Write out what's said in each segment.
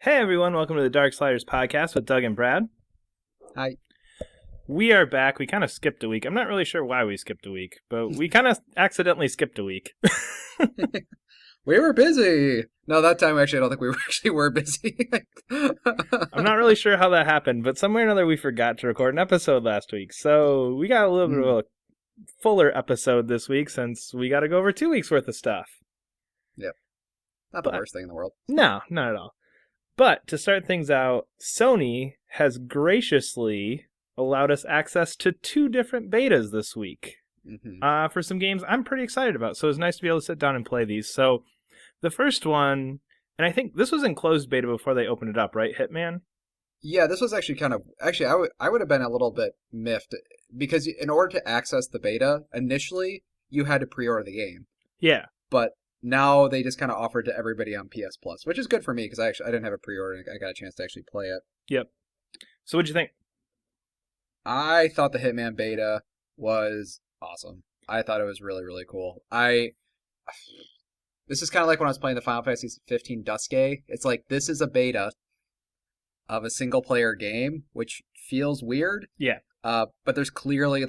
Hey everyone, welcome to the Darksliders podcast with Doug and Brad. Hi. We are back. We kind of skipped a week. I'm not really sure why we skipped a week, but we kind of accidentally skipped a week. We were busy. No, that time actually I don't think we were busy. I'm not really sure how that happened, but somewhere or another we forgot to record an episode last week. So we got a little bit of a fuller episode this week since we got to go over 2 weeks worth of stuff. Yep. Not the worst thing in the world. No, not at all. But to start things out, Sony has graciously allowed us access to 2 different betas this week for some games I'm pretty excited about. So it's nice to be able to sit down and play these. So the first one, and I think this was in closed beta before they opened it up, right? Hitman? Yeah, this was actually I would have been a little bit miffed because in order to access the beta, initially you had to pre-order the game. Yeah. But now they just kind of offered to everybody on PS Plus, which is good for me because I didn't have a pre-order and I got a chance to actually play it. Yep. So what'd you think? I thought the Hitman beta was awesome. I thought it was really, really cool. This is kind of like when I was playing the Final Fantasy 15 Duscae. It's like, this is a beta of a single-player game, which feels weird. Yeah. But there's clearly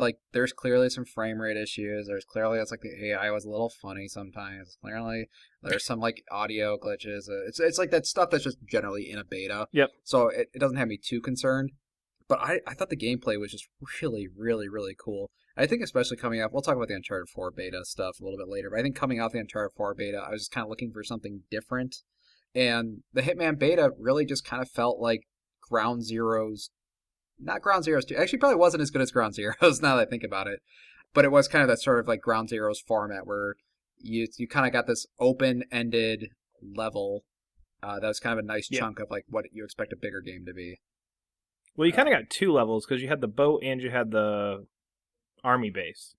some frame rate issues. There's clearly, it's like the AI was a little funny sometimes. Clearly, there's some like audio glitches. It's like that stuff that's just generally in a beta. Yep. So it doesn't have me too concerned. But I thought the gameplay was just really, really, really cool. I think especially coming up, we'll talk about the Uncharted 4 beta stuff a little bit later, but I think coming off the Uncharted 4 beta, I was just kind of looking for something different. And the Hitman beta really just kind of felt like Ground Zeroes. Not Ground Zeroes 2. Actually, probably wasn't as good as Ground Zeroes now that I think about it. But it was kind of that sort of like Ground Zeroes format where you kind of got this open-ended level that was kind of a nice chunk of like what you expect a bigger game to be. Well, you kind of got 2 levels because you had the boat and you had the army base.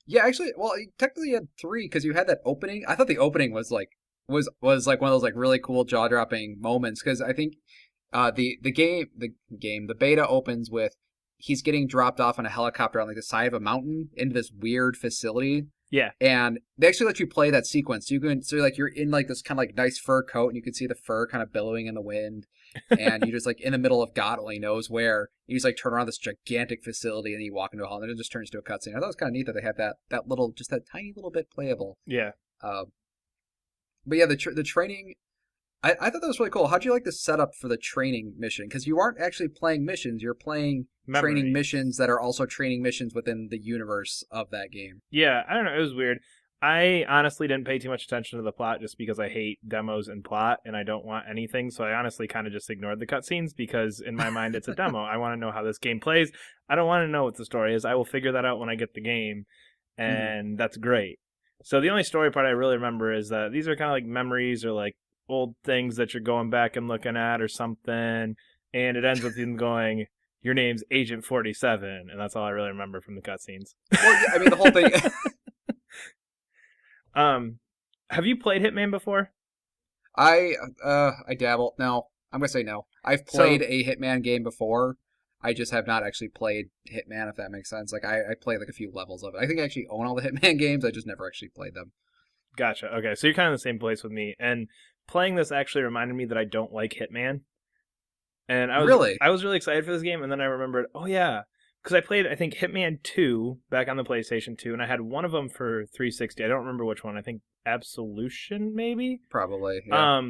Yeah, actually, well, technically you had 3 because you had that opening. I thought the opening was like one of those like really cool jaw-dropping moments because I think the beta opens with he's getting dropped off on a helicopter on like the side of a mountain into this weird facility. Yeah. And they actually let you play that sequence. You're in like this kind of like nice fur coat and you can see the fur kind of billowing in the wind. And you just like in the middle of God only knows where. You just like turn around this gigantic facility and you walk into a hall and then it just turns to a cutscene. I thought it was kind of neat that they had that tiny little bit playable. Yeah. But yeah, the training, I thought that was really cool. How'd you like the setup for the training mission? Because you aren't actually playing missions. You're playing training missions that are also training missions within the universe of that game. Yeah, I don't know. It was weird. I honestly didn't pay too much attention to the plot just because I hate demos and plot and I don't want anything. So I honestly kind of just ignored the cutscenes because in my mind it's a demo. I want to know how this game plays. I don't want to know what the story is. I will figure that out when I get the game. And that's great. So the only story part I really remember is that these are kind of like memories or like old things that you're going back and looking at or something. And it ends with him going, your name's Agent 47. And that's all I really remember from the cutscenes. Well, yeah, I mean, the whole thing... Have you played Hitman before? I dabble. No, I'm gonna say no. I've played a Hitman game before. I just have not actually played Hitman, if that makes sense. Like I played like a few levels of it. I think I actually own all the Hitman games. I just never actually played them. Gotcha. Okay, so you're kind of in the same place with me. And playing this actually reminded me that I don't like Hitman. And I was really excited for this game, and then I remembered, oh yeah, because I played, I think, Hitman 2 back on the PlayStation 2, and I had one of them for 360. I don't remember which one. I think Absolution, maybe? Probably, yeah.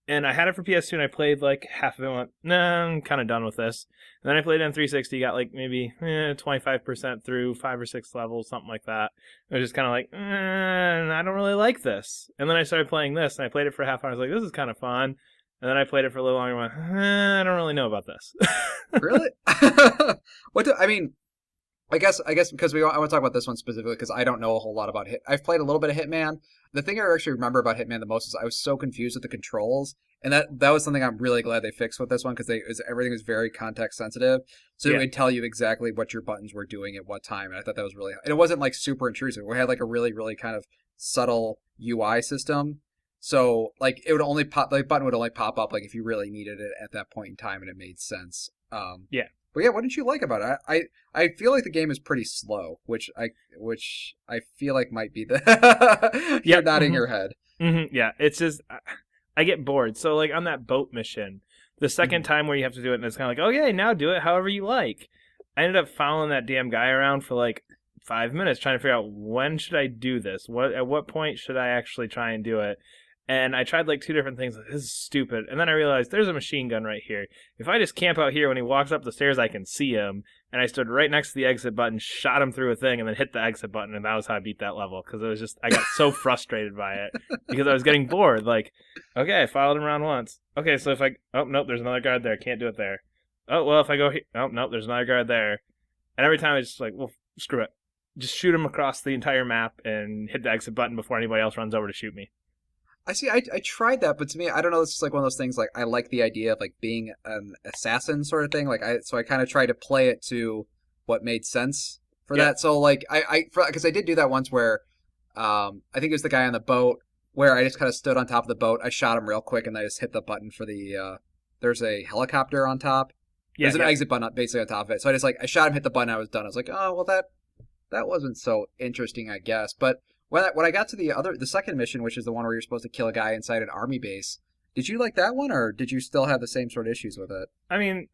And I had it for PS2, and I played like half of it and went, nah, I'm kind of done with this. And then I played it on 360, got like maybe 25% through 5 or 6 levels, something like that. I was just kind of like, I don't really like this. And then I started playing this, and I played it for half an hour. I was like, this is kind of fun. And then I played it for a little longer and went, I don't really know about this. Really? I guess because I want to talk about this one specifically because I don't know a whole lot about I've played a little bit of Hitman. The thing I actually remember about Hitman the most is I was so confused with the controls, and that was something I'm really glad they fixed with this one because everything was very context sensitive, so it would tell you exactly what your buttons were doing at what time, and I thought that was really. And it wasn't like super intrusive. We had like a really really kind of subtle UI system. So like it would only pop, the button would only pop up like if you really needed it at that point in time, and it made sense. Yeah. But yeah, what did you like about it? I feel like the game is pretty slow, which I feel like might be the you're nodding your head. Mm-hmm. Yeah, it's just I get bored. So like on that boat mission, the second time where you have to do it, and it's kind of like, okay, now do it however you like. I ended up following that damn guy around for like 5 minutes trying to figure out when should I do this. At what point should I actually try and do it? And I tried like two different things. Like, this is stupid. And then I realized there's a machine gun right here. If I just camp out here when he walks up the stairs, I can see him. And I stood right next to the exit button, shot him through a thing, and then hit the exit button. And that was how I beat that level. Because it was just, I got so frustrated by it because I was getting bored. Like, okay, I followed him around once. Okay, so if oh, nope, there's another guard there. Can't do it there. Oh, well, if I go here, oh, nope, there's another guard there. And every time I was just like, well, screw it. Just shoot him across the entire map and hit the exit button before anybody else runs over to shoot me. I see. I tried that, but to me, I don't know. It's just like one of those things. Like I like the idea of like being an assassin sort of thing. Like I kind of tried to play it to what made sense for that. So like because I did do that once where, I think it was the guy on the boat where I just kind of stood on top of the boat. I shot him real quick and I just hit the button for the. There's a helicopter on top. There's an exit button basically on top of it. So I shot him, hit the button, I was done. I was like, oh well, that wasn't so interesting, I guess, but. When I got to the second mission, which is the one where you're supposed to kill a guy inside an army base, did you like that one, or did you still have the same sort of issues with it? I mean,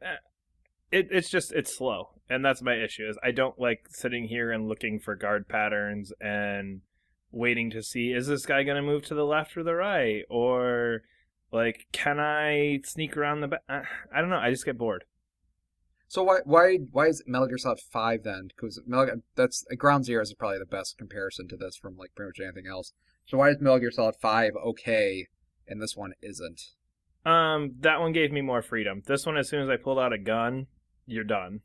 it's slow, and that's my issue. Is I don't like sitting here and looking for guard patterns and waiting to see is this guy going to move to the left or the right, or like can I sneak around the back? I don't know. I just get bored. So why is Metal Gear Solid 5 then? Because that's Ground Zero is probably the best comparison to this from like pretty much anything else. So why is Metal Gear Solid 5 okay and this one isn't? That one gave me more freedom. This one, as soon as I pulled out a gun, you're done.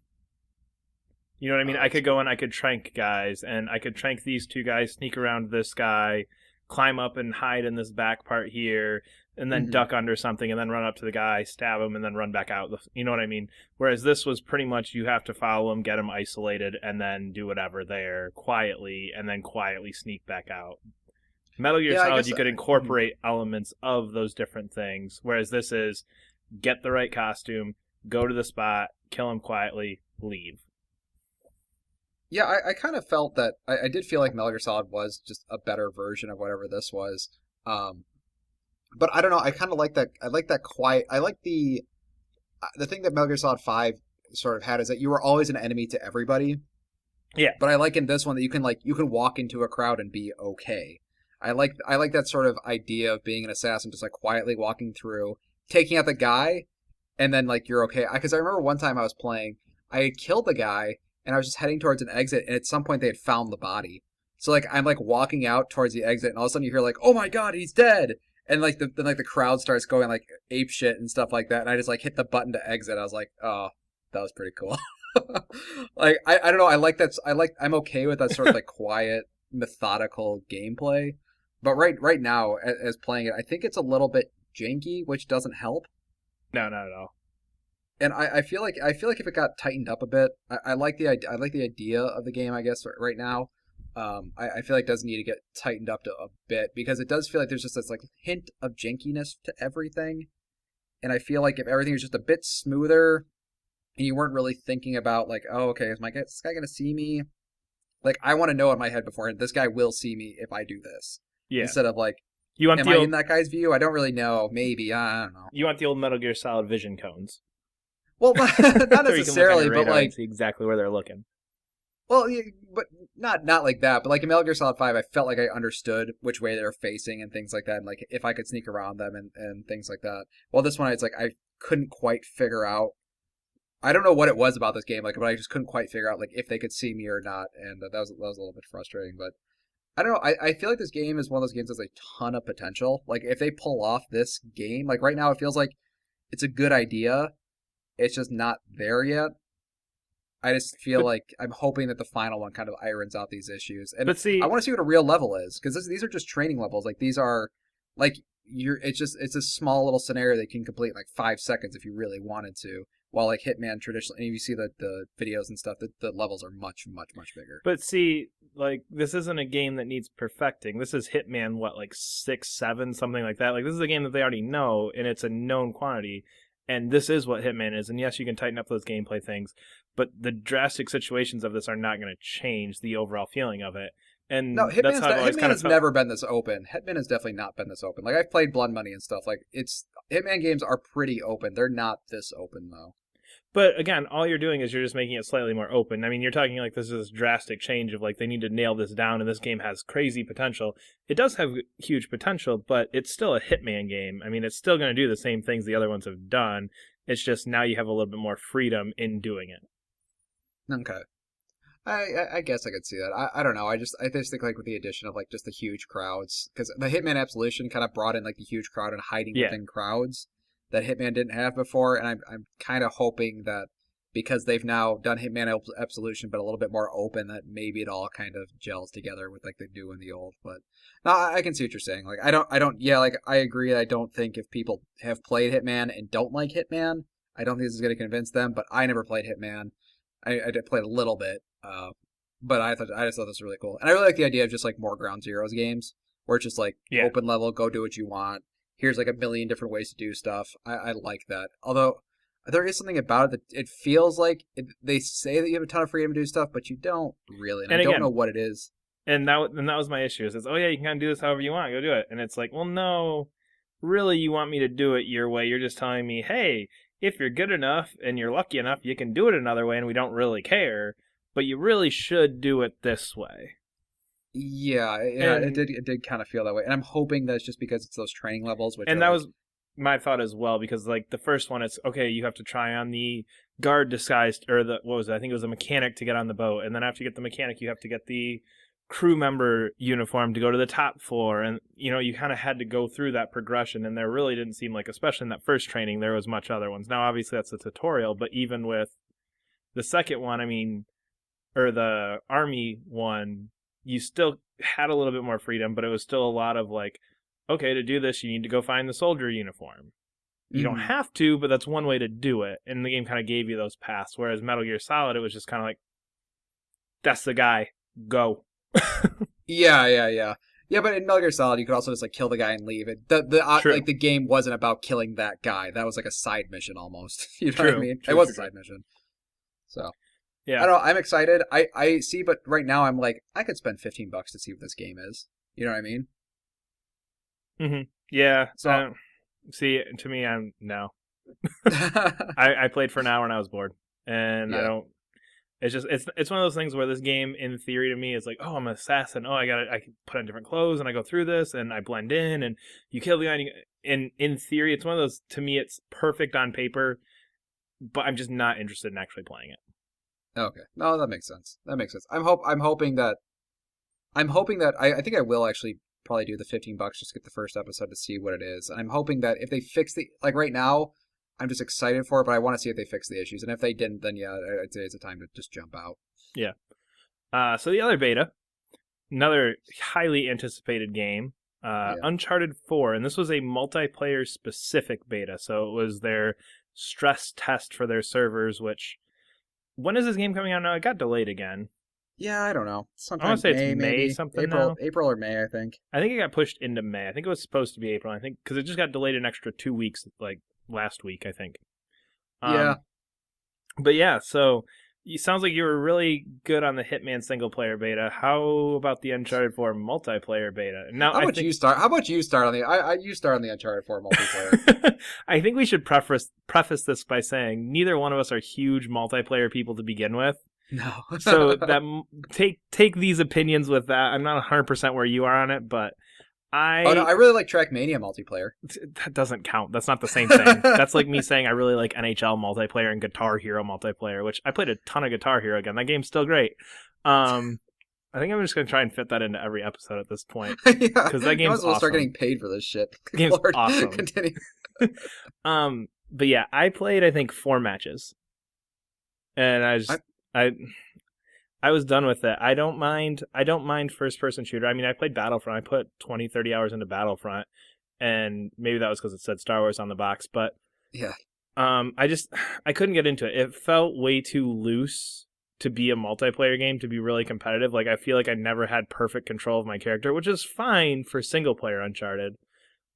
You know what I mean? I could go and I could trank guys, and I could trank these two guys, sneak around this guy, climb up and hide in this back part here, and then duck under something, and then run up to the guy, stab him, and then run back out. You know what I mean? Whereas this was pretty much you have to follow him, get him isolated, and then do whatever there quietly, and then quietly sneak back out. Metal Gear Solid, you could incorporate elements of those different things, whereas this is get the right costume, go to the spot, kill him quietly, leave. Yeah, I kind of felt that I did feel like Metal Gear Solid was just a better version of whatever this was. But I don't know. I kind of like that. I like that quiet. I like the thing that Metal Gear Solid 5 sort of had is that you were always an enemy to everybody. Yeah. But I like in this one that you can walk into a crowd and be okay. I like that sort of idea of being an assassin, just like quietly walking through, taking out the guy, and then like you're okay. Because I remember one time I was playing, I had killed the guy, and I was just heading towards an exit, and at some point they had found the body. So like I'm like walking out towards the exit, and all of a sudden you hear like, "Oh my god, he's dead!" And like the crowd starts going like ape shit and stuff like that, and I just like hit the button to exit. I was like, "Oh, that was pretty cool." Like I don't know. I like that. I'm okay with that sort of like quiet, methodical gameplay. But right now, as playing it, I think it's a little bit janky, which doesn't help. No, not at all. And I feel like if it got tightened up a bit, I like the idea of the game. I guess right now, I feel like it does need to get tightened up to a bit because it does feel like there's just this like hint of jankiness to everything. And I feel like if everything was just a bit smoother, and you weren't really thinking about like, oh, okay, is this guy gonna see me? Like I want to know in my head beforehand, this guy will see me if I do this. Yeah. Instead of like, am I in that guy's view? I don't really know. Maybe I don't know. You want the old Metal Gear Solid vision cones? Well, not necessarily, but like and see exactly where they're looking. Well, yeah, but not like that. But like in Metal Gear Solid 5, I felt like I understood which way they're facing and things like that, and like if I could sneak around them and things like that. Well, this one, it's like I couldn't quite figure out. I don't know what it was about this game, like, but I just couldn't quite figure out like if they could see me or not, and that was a little bit frustrating. But I don't know. I feel like this game is one of those games that's a ton of potential. Like if they pull off this game, like right now, it feels like it's a good idea. It's just not there yet. I just feel like I'm hoping that the final one kind of irons out these issues. And I want to see what a real level is because these are just training levels. Like these are like it's a small little scenario that you can complete in like 5 seconds if you really wanted to. While like Hitman traditionally, and you see the videos and stuff, the levels are much bigger. But see, like this isn't a game that needs perfecting. This is Hitman, what, like 6, 7, something like that. Like this is a game that they already know, and it's a known quantity. And this is what Hitman is. And yes, you can tighten up those gameplay things, but the drastic situations of this are not going to change the overall feeling of it. No, and that's how I've always Hitman kind of has felt. never been this open. Hitman has definitely not been this open. Like I've played Blood Money and stuff. Like it's Hitman games are pretty open. They're not this open though. But again, all you're doing is you're just making it slightly more open. I mean, you're talking like this is this drastic change of like they need to nail this down, and this game has crazy potential. It does have huge potential, but it's still a Hitman game. I mean, it's still going to do the same things the other ones have done. It's just now you have a little bit more freedom in doing it. Okay. I guess I could see that. I don't know. I just think like with the addition of like just the huge crowds, because the Hitman Absolution kind of brought in like the huge crowd and hiding Yeah. within crowds that Hitman didn't have before, and I'm kind of hoping that because they've now done Hitman Absolution, but a little bit more open, that maybe it all kind of gels together with like the new and the old. But no, I can see what you're saying. Like yeah, like I agree. I don't think if people have played Hitman and don't like Hitman, I don't think this is going to convince them. But I never played Hitman. I did play a little bit, but I just thought this was really cool, and I really like the idea of just like more Ground Zeroes games where it's just like Yeah. open level, go do what you want. Here's like a million different ways to do stuff. I like that. Although there is something about it that it feels like they say that you have a ton of freedom to do stuff, but you don't really, and And I don't again, know what it is. and that was my issue. Is it's, oh yeah, you can kind of do this however you want, go do it. And it's like, well, no, really, you want me to do it your way? You're just telling me, hey, if you're good enough and you're lucky enough, you can do it another way, and we don't really care. But you really should do it this way. Yeah, And it did kind of feel that way, and I'm hoping that it's just because it's those training levels, which and are that like, was my thought as well, because like the first one, it's okay, you have to try on the guard disguised, or the, what was it? I think it was a mechanic to get on the boat, and then after you get the mechanic, you have to get the crew member uniform to go to the top floor, and you kind of had to go through that progression, and there really didn't seem like, especially in that first training, there was much other ones. Now obviously that's a tutorial, but even with the second one, I mean, or the army one, you still had a little bit more freedom, but it was still a lot of like, okay, to do this, you need to go find the soldier uniform. You don't mhm. have to, but that's one way to do it. And the game kind of gave you those paths. Whereas Metal Gear Solid, it was just kind of like, that's the guy, go. Yeah. But in Metal Gear Solid, you could also just like kill the guy and leave. True, Like the game wasn't about killing that guy. That was like a side mission almost. You know what I true, mean? It true, was true, a true. side mission. So I Yeah. don't know. I'm excited. I see, but right now I'm like I could spend $15 to see what this game is. You know what I mean? Yeah. So See, to me, I'm no. I played for an hour and I was bored, and I yeah. don't. It's just it's one of those things where this game, in theory, to me, is like, oh, I'm an assassin. Oh, I can put on different clothes and I go through this and I blend in and you kill the guy. And in theory, it's one of those. To me, it's perfect on paper, but I'm just not interested in actually playing it. Okay. No, that makes sense. That makes sense. I'm hoping that I think I will actually probably do the $15 just to get the first episode to see what it is. And I'm hoping that if they fix the like right now, I'm just excited for it, but I want to see if they fix the issues. And if they didn't, then yeah, I'd say it's a time to just jump out. Yeah. So the other beta, another highly anticipated game, Yeah. Uncharted 4, and this was a multiplayer specific beta. So it was their stress test for their servers. Which, when is this game coming out now? It got delayed again. Yeah, I don't know. I want Sometime to say it's May, May maybe something now. April or May, I think. I think it got pushed into May. I think it was supposed to be April. I think because it just got delayed an extra 2 weeks, like last week, I think. Yeah. Um, but yeah, so it sounds like you were really good on the Hitman single player beta. How about the Uncharted 4 multiplayer beta? Now, How I about think you start? How about you start on the? You start on the Uncharted 4 multiplayer. I think we should preface this by saying neither one of us are huge multiplayer people to begin with. No. So that take these opinions with that. I'm not 100% where you are on it, but Oh no, I I really like Trackmania multiplayer. that doesn't count. That's not the same thing. That's like me saying I really like NHL multiplayer and Guitar Hero multiplayer, which I played a ton of Guitar Hero again. That game's still great. I think I'm just gonna try and fit that into every episode at this point Yeah, because that you might game's as well start awesome. getting paid for this shit. The Good game's Lord, awesome. continue. But yeah, I played I think 4 matches, and I I was done with it. I don't mind first person shooter. I mean, I played Battlefront. I put 20, 30 hours into Battlefront, and maybe that was because it said Star Wars on the box, but Yeah, I couldn't get into it. It felt way too loose to be a multiplayer game, to be really competitive. Like, I feel like I never had perfect control of my character, which is fine for single player Uncharted.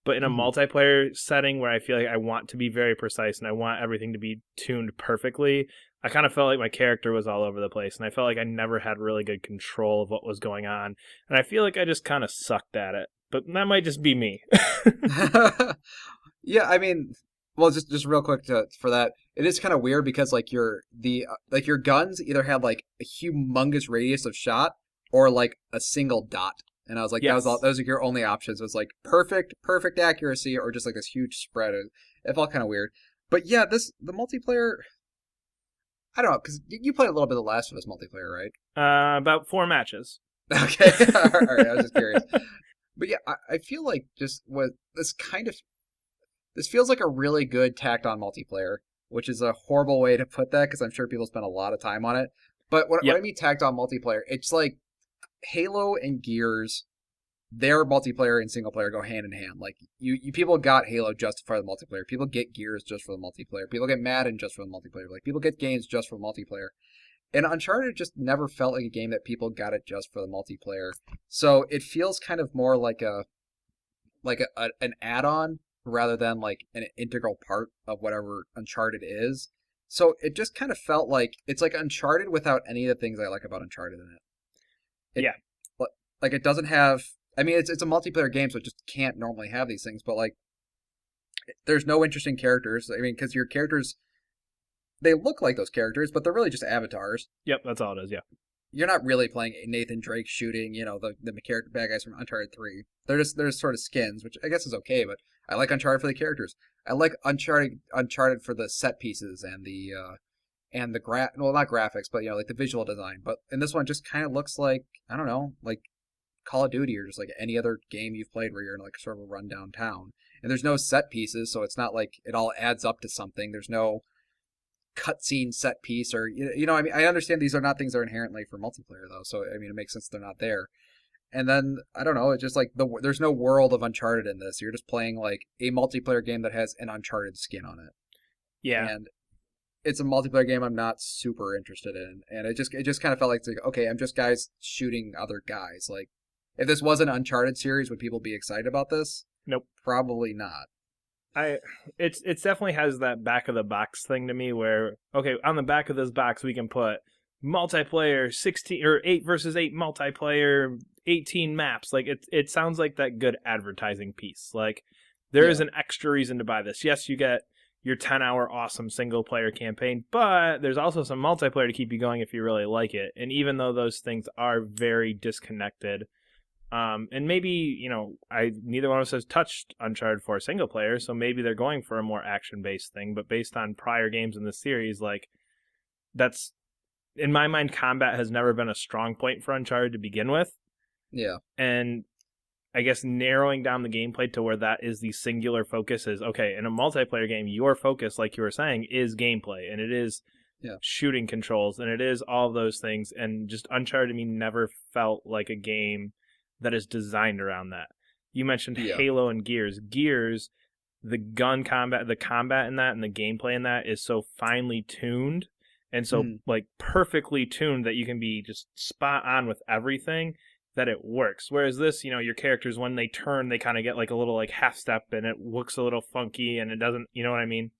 But in a hmm multiplayer setting where I feel like I want to be very precise and I want everything to be tuned perfectly, I kind of felt like my character was all over the place, and I felt like I never had really good control of what was going on, and I feel like I just kind of sucked at it. But that might just be me. Yeah, I mean, well, just real quick for that, it is kind of weird because like your guns either have like a humongous radius of shot or like a single dot, and I was like, that was all. Yes. Those are your only options. It was like perfect accuracy, or just like this huge spread. It felt kind of weird. But yeah, the multiplayer. I don't know because you played a little bit of the Last of Us multiplayer, right? About 4 matches. Okay, all right. I was just curious. But yeah, I feel like just what this feels like a really good tacked on multiplayer, which is a horrible way to put that because I'm sure people spend a lot of time on it. But what I Yep. mean tacked on multiplayer, it's like Halo and Gears, their multiplayer and single player go hand in hand. Like you people got Halo just for the multiplayer. People get Gears just for the multiplayer. People get Madden just for the multiplayer. Like people get games just for the multiplayer. And Uncharted just never felt like a game that people got it just for the multiplayer. So it feels kind of more like an add-on rather than like an integral part of whatever Uncharted is. So it just kind of felt like it's like Uncharted without any of the things I like about Uncharted in it. Yeah. Like it doesn't have. I mean, it's a multiplayer game, so it just can't normally have these things. But like, there's no interesting characters. I mean, because your characters they look like those characters, but they're really just avatars. Yep. That's all it is. Yeah. You're not really playing Nathan Drake shooting, the character bad guys from Uncharted 3. They're just sort of skins, which I guess is okay, but I like Uncharted for the characters. I like Uncharted for the set pieces and the well, not graphics, but like the visual design. But and this one just kind of looks like, I don't know, like Call of Duty or just like any other game you've played where you're in like sort of a rundown town. And there's no set pieces, so it's not like it all adds up to something. There's no cutscene set piece or I mean, I understand these are not things that are inherently for multiplayer though, so I mean it makes sense they're not there. And then I don't know, it's just like there's no world of Uncharted in this. You're just playing like a multiplayer game that has an Uncharted skin on it, Yeah. and it's a multiplayer game I'm not super interested in. And it just kind of felt like, it's like, okay, I'm just guys shooting other guys. Like if this was an Uncharted series, would people be excited about this? Nope. Probably not. It's definitely has that back of the box thing to me where, okay, on the back of this box we can put multiplayer 16 or 8 versus 8 multiplayer 18 maps. Like it sounds like that good advertising piece. Like there is Yeah. an extra reason to buy this. Yes, you get your 10-hour awesome single player campaign, but there's also some multiplayer to keep you going if you really like it. And even though those things are very disconnected, and maybe, neither one of us has touched Uncharted 4 single player, so maybe they're going for a more action-based thing, but based on prior games in the series, like, that's, in my mind, combat has never been a strong point for Uncharted to begin with, Yeah. and I guess narrowing down the gameplay to where that is the singular focus is, okay, in a multiplayer game, your focus, like you were saying, is gameplay, and it is Yeah. shooting controls, and it is all those things, and just Uncharted to me never felt like a game that is designed around that. You mentioned Yeah. Halo and Gears. Gears, the combat in that and the gameplay in that is so finely tuned and so Mhm. like perfectly tuned that you can be just spot on with everything that it works. Whereas this, your characters when they turn, they kind of get like a little like half step and it looks a little funky and it doesn't, you know what I mean?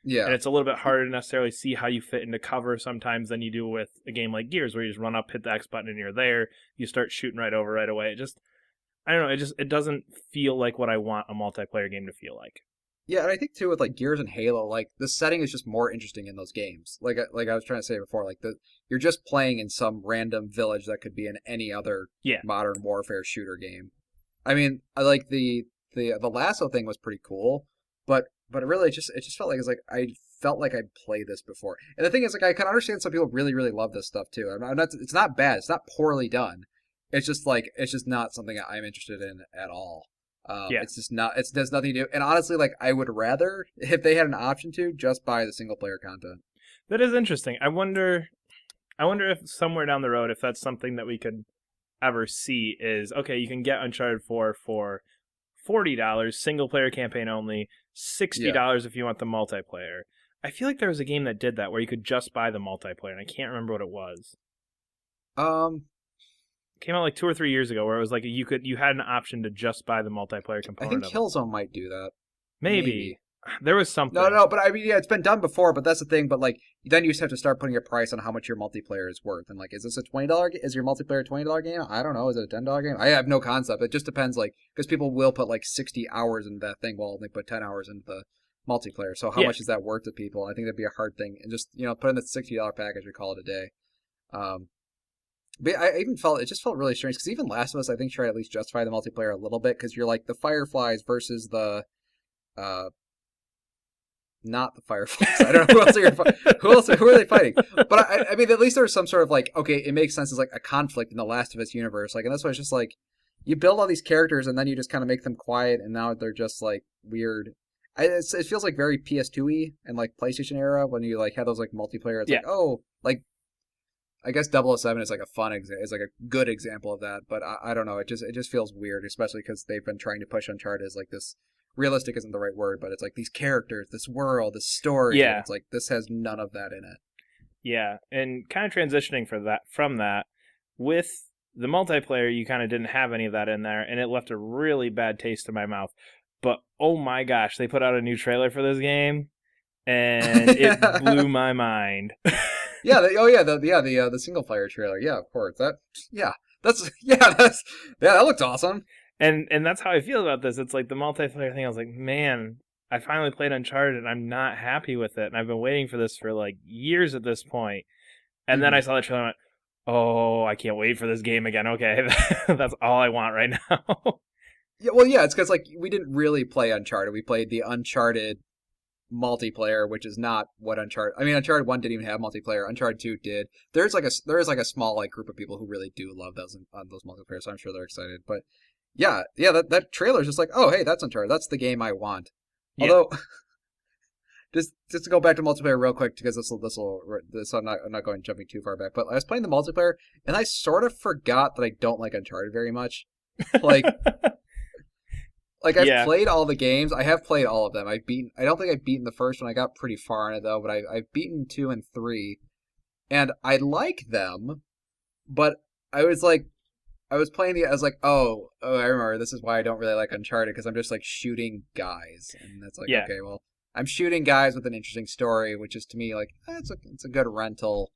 And Yeah. it's a little bit harder to necessarily see how you fit into cover sometimes than you do with a game like Gears, where you just run up, hit the X button, and you're there. You start shooting right over right away. I don't know. It doesn't feel like what I want a multiplayer game to feel like. Yeah, and I think too with like Gears and Halo, like the setting is just more interesting in those games. Like I was trying to say before, like you're just playing in some random village that could be in any other Yeah, modern warfare shooter game. I mean, I like the lasso thing was pretty cool, but it just felt like it's like I felt like I'd played this before. And the thing is, like, I can understand some people really love this stuff too. I'm not. It's not bad. It's not poorly done. It's just not something I'm interested in at all. yeah. It's just not. There's nothing to do. And honestly, like I would rather, if they had an option to, just buy the single player content. That is interesting. I wonder. If somewhere down the road, if that's something that we could ever see, is okay. You can get Uncharted 4 for $40, single player campaign only, Yeah. $60 if you want the multiplayer. I feel like there was a game that did that where you could just buy the multiplayer, and I can't remember what it was. Um, It came out like 2 or 3 years ago, where it was like you had an option to just buy the multiplayer I component think of it. Killzone might do that. Maybe. There was No, something. no, but I mean, yeah, it's been done before, but that's the thing. But like, then you just have to start putting a price on how much your multiplayer is worth. And like, is this a $20? Is your multiplayer $20 game? I don't know. Is it a $10 game? I have no concept. It just depends. Like, because people will put like 60 hours into that thing, while they put 10 hours into the multiplayer. So how Yeah, much is that worth to people? I think that'd be a hard thing. And just put in the $60 package, we call it a day. Um, but I even felt it just felt really strange because even Last of Us, I think, tried to at least justify the multiplayer a little bit because you're like the Fireflies versus the uh not the Fireflies. I don't know who are they fighting? But I mean, at least there's some sort of like, okay, it makes sense as like a conflict in the Last of Us universe. Like, and that's why it's just like you build all these characters and then you just kind of make them quiet, and now they're just like weird. It feels like very PS2y and like PlayStation era when you like had those like multiplayer. It's yeah, like, oh, like I guess 007 is like a is like a good example of that, but I don't know. It just feels weird, especially because they've been trying to push Uncharted as like this. Realistic isn't the right word, but it's like these characters, this world, this story, and yeah, it's like this has none of that in it. yeah. And kind of transitioning from that with the multiplayer, you kind of didn't have any of that in there, and it left a really bad taste in my mouth. But oh my gosh, they put out a new trailer for this game, and it blew my mind. Yeah, the single player trailer. Yeah, of course. That looked awesome. And that's how I feel about this. It's like the multiplayer thing. I was like, man, I finally played Uncharted, and I'm not happy with it. And I've been waiting for this for like years at this point. And then I Hmm. saw the trailer and went, oh, I can't wait for this game again. Okay, that's all I want right now. Yeah, well, yeah, it's because like we didn't really play Uncharted. We played the Uncharted multiplayer, which is not what Uncharted. I mean, Uncharted 1 didn't even have multiplayer. Uncharted 2 did. There is like a small like group of people who really do love those multiplayer. So I'm sure they're excited. But yeah, that trailer is just like, oh, hey, that's Uncharted. That's the game I want. Yeah, Although, just to go back to multiplayer real quick because this I'm not going jumping too far back. But I was playing the multiplayer and I sort of forgot that I don't like Uncharted very much. Like I've yeah, played all the games. I have played all of them. I don't think I've beaten the first one. I got pretty far in it though. But I've beaten 2 and 3, and I like them. But I was like, I was playing I was like, oh, I remember. This is why I don't really like Uncharted because I'm just like shooting guys, and that's like, yeah, okay, well, I'm shooting guys with an interesting story, which is to me like, it's a good rental.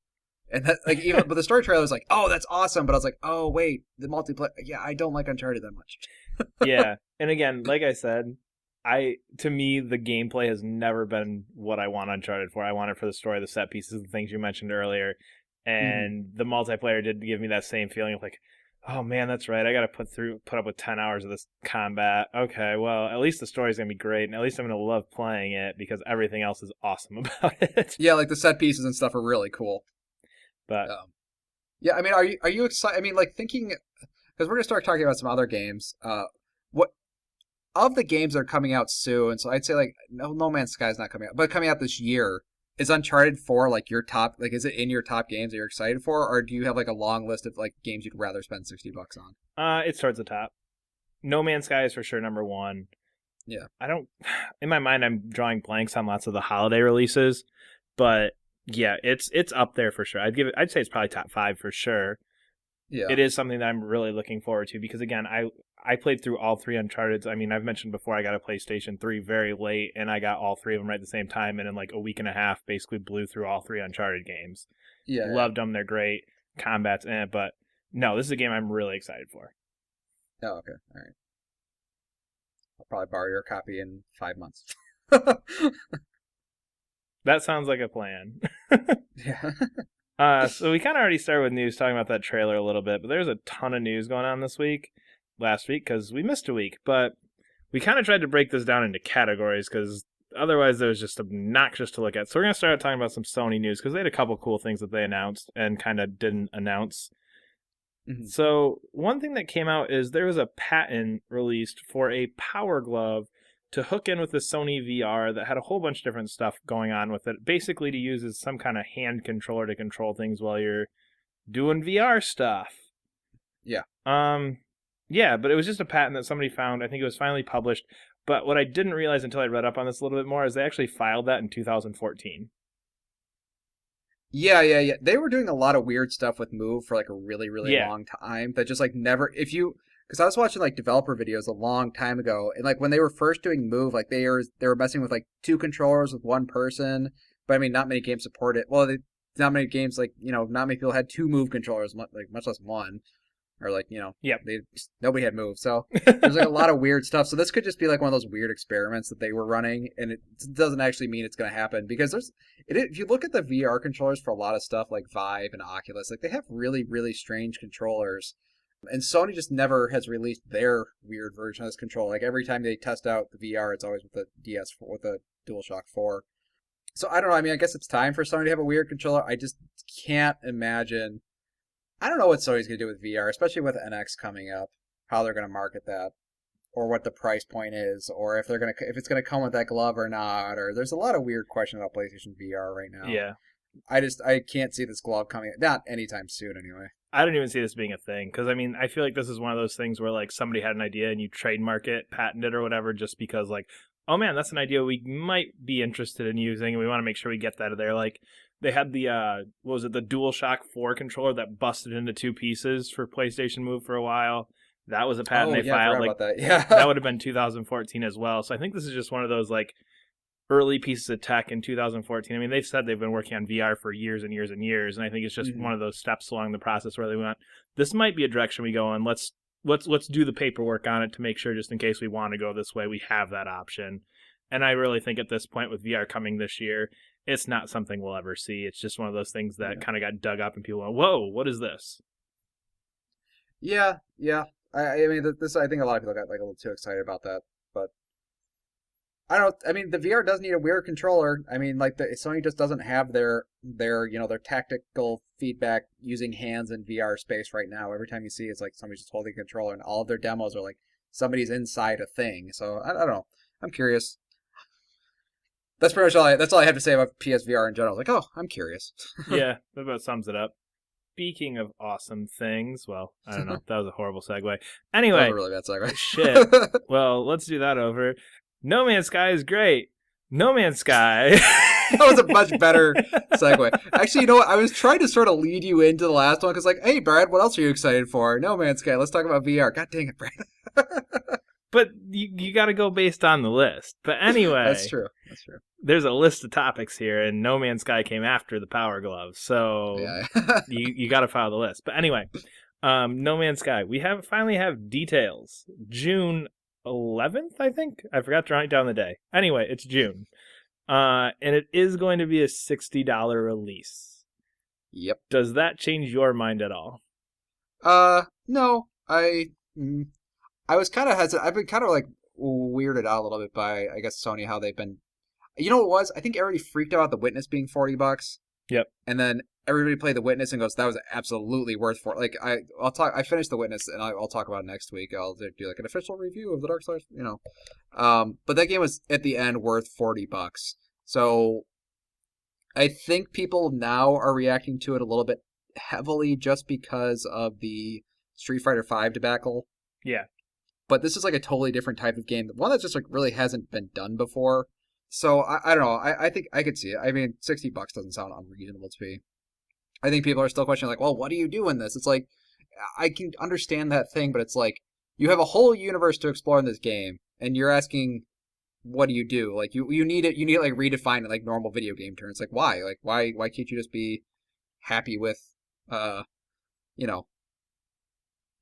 And that like even but the story trailer was like, oh, that's awesome. But I was like, oh wait, the multiplayer. Yeah, I don't like Uncharted that much. yeah. And again, like I said, to me the gameplay has never been what I want Uncharted for. I want it for the story, the set pieces, the things you mentioned earlier, Hmm. and the multiplayer did give me that same feeling of like, oh man, that's right. I got to put up with 10 hours of this combat. Okay, well at least the story's gonna be great, and at least I'm gonna love playing it because everything else is awesome about it. Yeah, like the set pieces and stuff are really cool. But Yeah, I mean, are you excited? I mean, like thinking because we're gonna start talking about some other games. What of the games that are coming out soon? So I'd say like No Man's Sky is not coming out, but coming out this year is Uncharted 4 like your top? Like, is it in your top games that you're excited for, or do you have like a long list of like games you'd rather spend $60 on? it's towards the top. No Man's Sky is for sure number one. Yeah, I don't. In my mind, I'm drawing blanks on lots of the holiday releases, but yeah, it's up there for sure. I'd say it's probably top five for sure. yeah, It is something that I'm really looking forward to because again, I played through all three Uncharted. I mean, I've mentioned before I got a PlayStation 3 very late, and I got all three of them right at the same time, and in like a week and a half, basically blew through all three Uncharted games. yeah. Loved them; they're great. Combat's in it, but no, this is a game I'm really excited for. Oh, okay, all right. I'll probably borrow your copy in 5 months. That sounds like a plan. Yeah. So we kind of already started with news, talking about that trailer a little bit, but there's a ton of news going on last week, because we missed a week. But we kind of tried to break this down into categories because otherwise it was just obnoxious to look at. So we're gonna start talking about some Sony news because they had a couple cool things that they announced and kind of didn't announce. Mhm. So one thing that came out is there was a patent released for a power glove to hook in with the Sony VR that had a whole bunch of different stuff going on with it. Basically to use as some kind of hand controller to control things while you're doing VR stuff. Yeah. Um yeah, but it was just a patent that somebody found. I think it was finally published. But what I didn't realize until I read up on this a little bit more is they actually filed that in 2014. Yeah. They were doing a lot of weird stuff with Move for like a really, really Yeah. long time that just like never if you because I was watching like developer videos a long time ago, and like when they were first doing Move, like they were messing with like two controllers with one person. But I mean, not many games support it. Well, not many games like not many people had two Move controllers, like much less one, or like Yep. nobody had Move. So there's like a lot of weird stuff. So this could just be like one of those weird experiments that they were running, and it doesn't actually mean it's going to happen because if you look at the VR controllers for a lot of stuff like Vive and Oculus, like they have really really strange controllers. And Sony just never has released their weird version of this controller. Like every time they test out the VR, it's always with the with the DualShock 4. So I don't know. I mean, I guess it's time for Sony to have a weird controller. I just can't imagine. I don't know what Sony's going to do with VR, especially with NX coming up. How they're going to market that, or what the price point is, or if it's going to come with that glove or not. Or there's a lot of weird questions about PlayStation VR right now. Yeah. I can't see this glove coming, not anytime soon anyway. I don't even see this being a thing because I mean I feel like this is one of those things where like somebody had an idea and you trademark it, patent it, or whatever, just because like, oh man, that's an idea we might be interested in using, and we want to make sure we get that out of there. Like they had the what was it, the DualShock 4 controller that busted into two pieces for PlayStation Move for a while. That was a patent they filed. Like that. Yeah, that would have been 2014 as well. So I think this is just one of those like early pieces of tech in 2014. I mean, they've said they've been working on VR for years and years and years, and I think it's just one of those steps along the process where they went, this might be a direction we go in. Let's do the paperwork on it to make sure, just in case we want to go this way, we have that option. And I really think at this point with VR coming this year, it's not something we'll ever see. It's just one of those things that kind of got dug up and people went, whoa, what is this? Yeah. I mean, I think a lot of people got like a little too excited about that, but I mean, the VR does need a weird controller. I mean, like Sony just doesn't have their tactical feedback using hands in VR space right now. Every time you see, it's like somebody's just holding a controller, and all of their demos are like somebody's inside a thing. So I don't know. I'm curious. That's pretty much all. That's all I have to say about PSVR in general. Like, oh, I'm curious. Yeah, that about sums it up. Speaking of awesome things, well, I don't know. That was a horrible segue. Anyway, that was a really bad segue. Shit. Well, let's do that over. No Man's Sky is great. No Man's Sky. That was a much better segue. Actually, you know what? I was trying to sort of lead you into the last one because, like, hey, Brad, what else are you excited for? No Man's Sky. Let's talk about VR. God dang it, Brad. But you got to go based on the list. But anyway. That's true. There's a list of topics here, and No Man's Sky came after the Power Glove. So yeah. you got to follow the list. But anyway, No Man's Sky. We finally have details. June 11th, I think. I forgot to write down the day. Anyway, it's June. And it is going to be a $60 release. Yep. Does that change your mind at all? No. I was kind of hesitant. I've been kind of like weirded out a little bit by, I guess, Sony, how they've been. You know what it was? I think everybody freaked out about The Witness being $40. Yep. And then everybody played The Witness and goes, that was absolutely worth for. Like I finished The Witness and I'll talk about it next week. I'll do like an official review of the Darksliders, But that game was at the end worth $40. So I think people now are reacting to it a little bit heavily just because of the Street Fighter V debacle. Yeah. But this is like a totally different type of game. One that just like really hasn't been done before. So I don't know. I think I could see it. I mean, $60 doesn't sound unreasonable to me. I think people are still questioning like, well, what do you do in this? It's like, I can understand that thing, but it's like, you have a whole universe to explore in this game, and you're asking, what do you do? Like, you need it. You need it like redefined in like normal video game terms. Like, why? Like, why can't you just be happy with,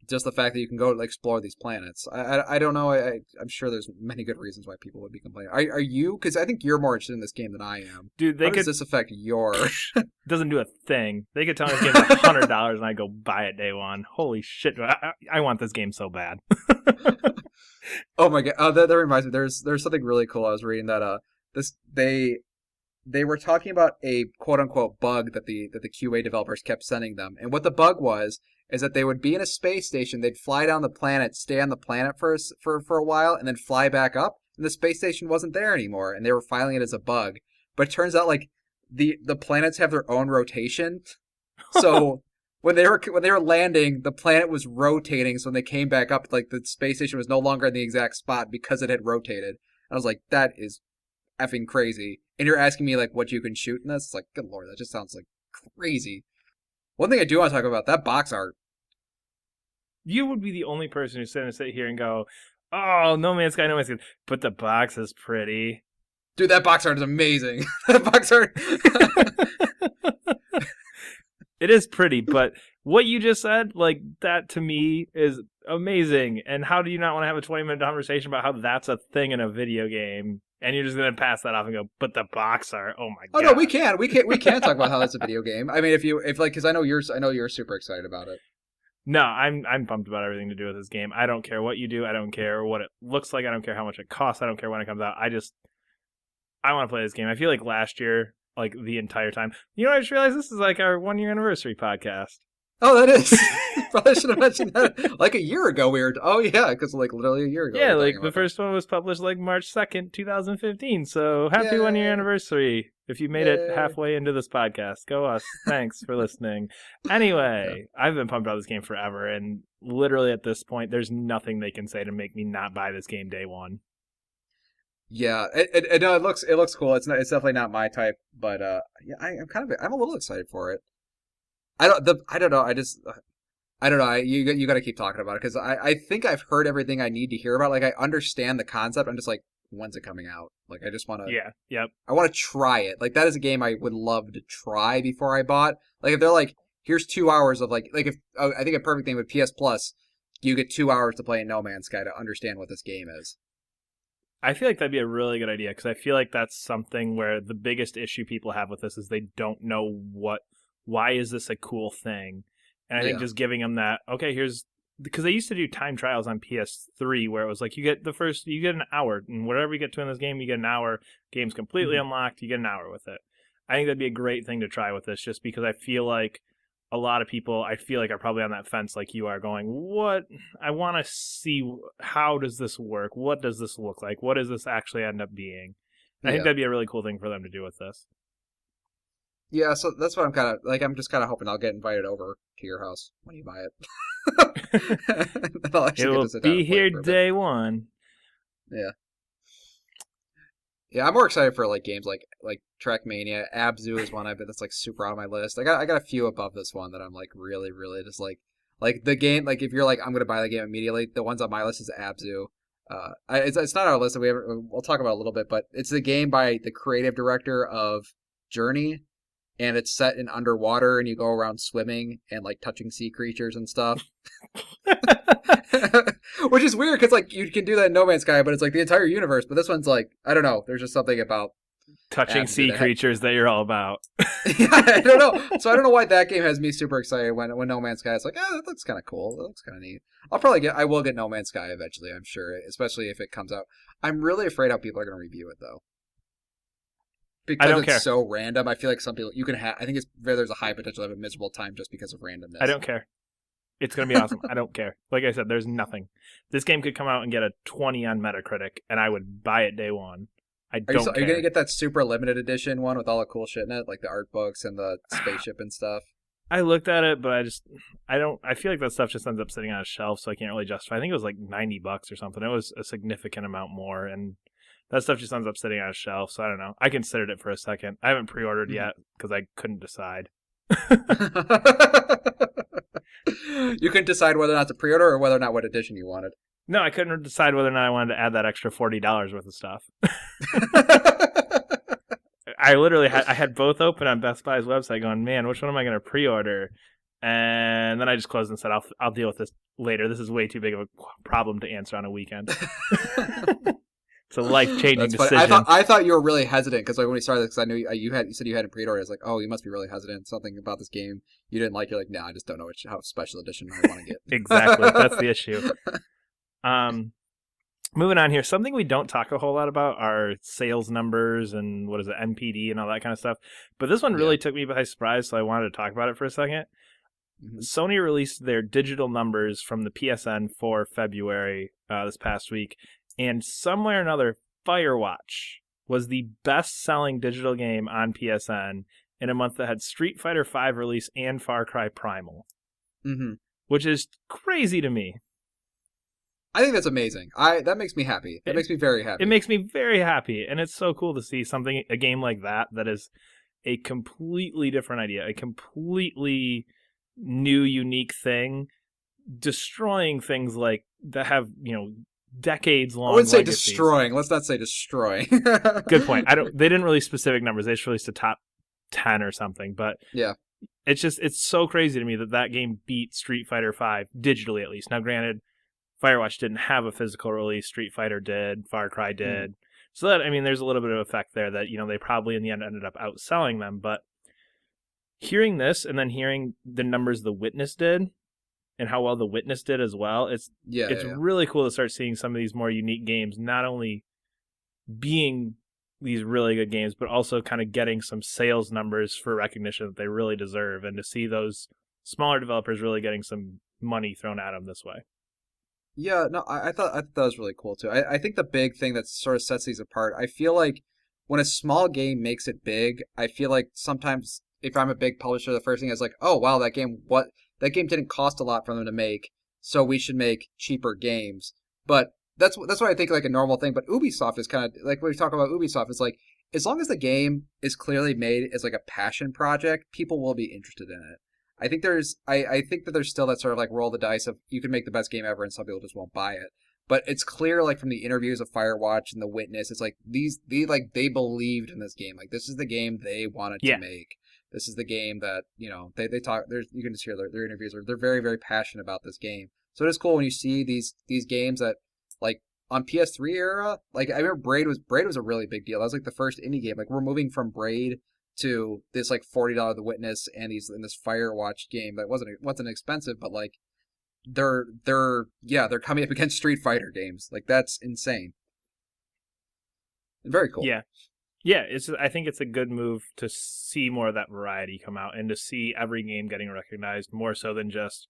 just the fact that you can go like, explore these planets? I don't know. I'm sure there's many good reasons why people would be complaining. Are you? Because I think you're more interested in this game than I am. Dude, how does this affect your? Doesn't do a thing. They could tell me this game's $100 and I go buy it day one. Holy shit! I want this game so bad. Oh my god! That reminds me. There's something really cool. I was reading that they were talking about a quote unquote bug that the QA developers kept sending them, and what the bug was is that they would be in a space station, they'd fly down the planet, stay on the planet for a while, and then fly back up, and the space station wasn't there anymore, and they were filing it as a bug. But it turns out like the planets have their own rotation, so when they were landing, the planet was rotating. So when they came back up, like the space station was no longer in the exact spot because it had rotated. I was like, that is effing crazy. And you're asking me like what you can shoot in this? It's like, good lord, that just sounds like crazy. One thing I do want to talk about, that box art. You would be the only person who's going to sit here and go, "Oh, No Man's Sky, No Man's Sky," but the box is pretty. Dude, that box art is amazing. That box art. It is pretty, but what you just said, like, that to me is amazing. And how do you not want to have a 20-minute conversation about how that's a thing in a video game? And you're just going to pass that off and go, but the box art, oh my god. Oh no, we can talk about how that's a video game. I mean, if like, because I know you're super excited about it. No, I'm pumped about everything to do with this game. I don't care what you do. I don't care what it looks like. I don't care how much it costs. I don't care when it comes out. I want to play this game. I feel like last year, like the entire time. You know, I just realized this is like our 1-year anniversary podcast. Oh, that is. Probably should have mentioned that. Like a year ago, we were. Oh yeah, because like literally a year ago. Yeah, like the first one was published like March 2nd, 2015. So happy 1-year anniversary. If you made it halfway into this podcast, go us. Thanks for listening. Anyway, I've been pumped about this game forever, and literally at this point, there's nothing they can say to make me not buy this game day one. Yeah, it looks cool. It's definitely not my type, but yeah, I'm a little excited for it. I don't know. I don't know. You got to keep talking about it because I think I've heard everything I need to hear about. Like I understand the concept. I'm just like, when's it coming out? Like I just want to. Yeah. Yep. I want to try it. Like that is a game I would love to try before I bought. Like if they're like, here's 2 hours of like if I think a perfect thing with PS Plus, you get 2 hours to play in No Man's Sky to understand what this game is. I feel like that'd be a really good idea because I feel like that's something where the biggest issue people have with this is they don't know why is this a cool thing? And I think just giving them that, okay, because they used to do time trials on PS3 where it was like you get an hour, and whatever you get to in this game, you get an hour. Game's completely unlocked, you get an hour with it. I think that'd be a great thing to try with this just because I feel like a lot of people, are probably on that fence like you are going, what? I want to see how does this work? What does this look like? What does this actually end up being? I think that'd be a really cool thing for them to do with this. Yeah, so that's what I'm kind of like. I'm just kind of hoping I'll get invited over to your house when you buy it. It will be here day one. Yeah. Yeah, I'm more excited for like games like Trackmania. Abzu is one that's like super on my list. I got a few above this one that I'm like really just like the game. Like if you're like I'm gonna buy the game immediately, the ones on my list is Abzu. It's not our list. We'll talk about it a little bit, but it's the game by the creative director of Journey, and it's set in underwater, and you go around swimming and like touching sea creatures and stuff. Which is weird because like you can do that in No Man's Sky, but it's like the entire universe. But this one's like I don't know. There's just something about touching sea creatures that you're all about. Yeah, I don't know. So I don't know why that game has me super excited when No Man's Sky is like, that looks kind of cool. That looks kind of neat. I will get No Man's Sky eventually. I'm sure, especially if it comes out. I'm really afraid how people are going to review it though. Because I don't care. So random. I feel like some people you can have. I think there's a high potential to have a miserable time just because of randomness. I don't care. It's going to be awesome. I don't care. Like I said, there's nothing. This game could come out and get a 20 on Metacritic, and I would buy it day one. Are you going to get that super limited edition one with all the cool shit in it, like the art books and the spaceship and stuff? I looked at it, but I feel like that stuff just ends up sitting on a shelf, so I can't really justify. I think it was like $90 or something. It was a significant amount more, and that stuff just ends up sitting on a shelf, so I don't know. I considered it for a second. I haven't pre-ordered yet because I couldn't decide. You couldn't decide whether or not to pre-order or whether or not what edition you wanted. No, I couldn't decide whether or not I wanted to add that extra $40 worth of stuff. I had both open on Best Buy's website going, man, which one am I going to pre-order? And then I just closed and said, I'll deal with this later. This is way too big of a problem to answer on a weekend. It's a life-changing decision. I thought you were really hesitant because like when we started, because I knew you said you hadn't pre-ordered. I was like, oh, you must be really hesitant. Something about this game you didn't like. You're like, no, I just don't know how special edition I want to get. Exactly, that's the issue. Moving on here, something we don't talk a whole lot about are sales numbers and what is it, NPD and all that kind of stuff. But this one really took me by surprise, so I wanted to talk about it for a second. Mm-hmm. Sony released their digital numbers from the PSN for February this past week. And somewhere or another, Firewatch was the best-selling digital game on PSN in a month that had Street Fighter V release and Far Cry Primal, which is crazy to me. I think that's amazing. That makes me happy. That makes me very happy. It makes me very happy, and it's so cool to see a game like that is a completely different idea, a completely new, unique thing destroying things like that have, decades I long wouldn't say legacies. destroying. Let's not say destroying. Good point. I don't. They didn't release specific numbers. They just released a top 10 or something. But Yeah. it's so crazy to me that that game beat Street Fighter V digitally at least. Now, granted, Firewatch didn't have a physical release. Street Fighter did. Far Cry Hmm. did. So that, I mean, there's a little bit of effect there that they probably in the end ended up outselling them. But hearing this and then hearing the numbers The Witness did and how well The Witness did as well, Yeah, it's yeah, yeah. really cool to start seeing some of these more unique games not only being these really good games, but also kind of getting some sales numbers for recognition that they really deserve, and to see those smaller developers really getting some money thrown at them this way. Yeah, no, I thought that was really cool too. I think the big thing that sort of sets these apart, I feel like when a small game makes it big, I feel like sometimes if I'm a big publisher, the first thing is like, oh wow, that game didn't cost a lot for them to make, so we should make cheaper games. But that's what I think like a normal thing. But Ubisoft is kind of like when we talk about Ubisoft, it's like as long as the game is clearly made as like a passion project, people will be interested in it. I think that there's still that sort of like roll the dice of you can make the best game ever and some people just won't buy it. But it's clear like from the interviews of Firewatch and The Witness, it's like they believed in this game. Like this is the game they wanted to Yeah, make. This is the game that, they talk there's you can just hear their interviews they're very, very passionate about this game. So it is cool when you see these games that like on PS3 era, like I remember Braid was a really big deal. That was like the first indie game. Like we're moving from Braid to this like $40 The Witness and these in this Firewatch game that wasn't expensive, but like they're coming up against Street Fighter games. Like that's insane. And very cool. yeah, yeah. I think it's a good move to see more of that variety come out and to see every game getting recognized more so than just,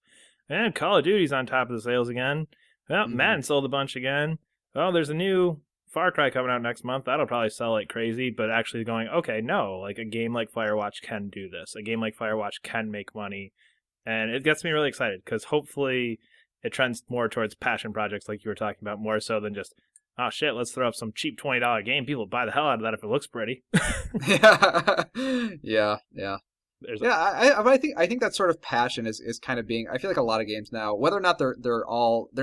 and Call of Duty's on top of the sales again. Well, Hmm. Madden sold a bunch again. Oh, there's a new Far Cry coming out next month. That'll probably sell like crazy. But actually going, okay, no, like a game like Firewatch can do this. A game like Firewatch can make money. And it gets me really excited because hopefully it trends more towards passion projects like you were talking about, more so than just, oh shit, let's throw up some cheap $20 game. People buy the hell out of that if it looks pretty. Yeah, yeah, yeah. There's Yeah, I think that sort of passion is kind of being. I feel like a lot of games now, whether or not they're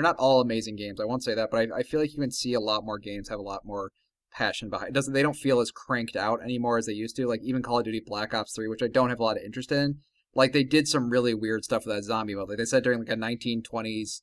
not all amazing games. I won't say that, but I feel like you can see a lot more games have a lot more passion behind. It doesn't They don't feel as cranked out anymore as they used to. Like even Call of Duty Black Ops 3, which I don't have a lot of interest in. Like they did some really weird stuff with that zombie mode. Like they said during like a 1920s,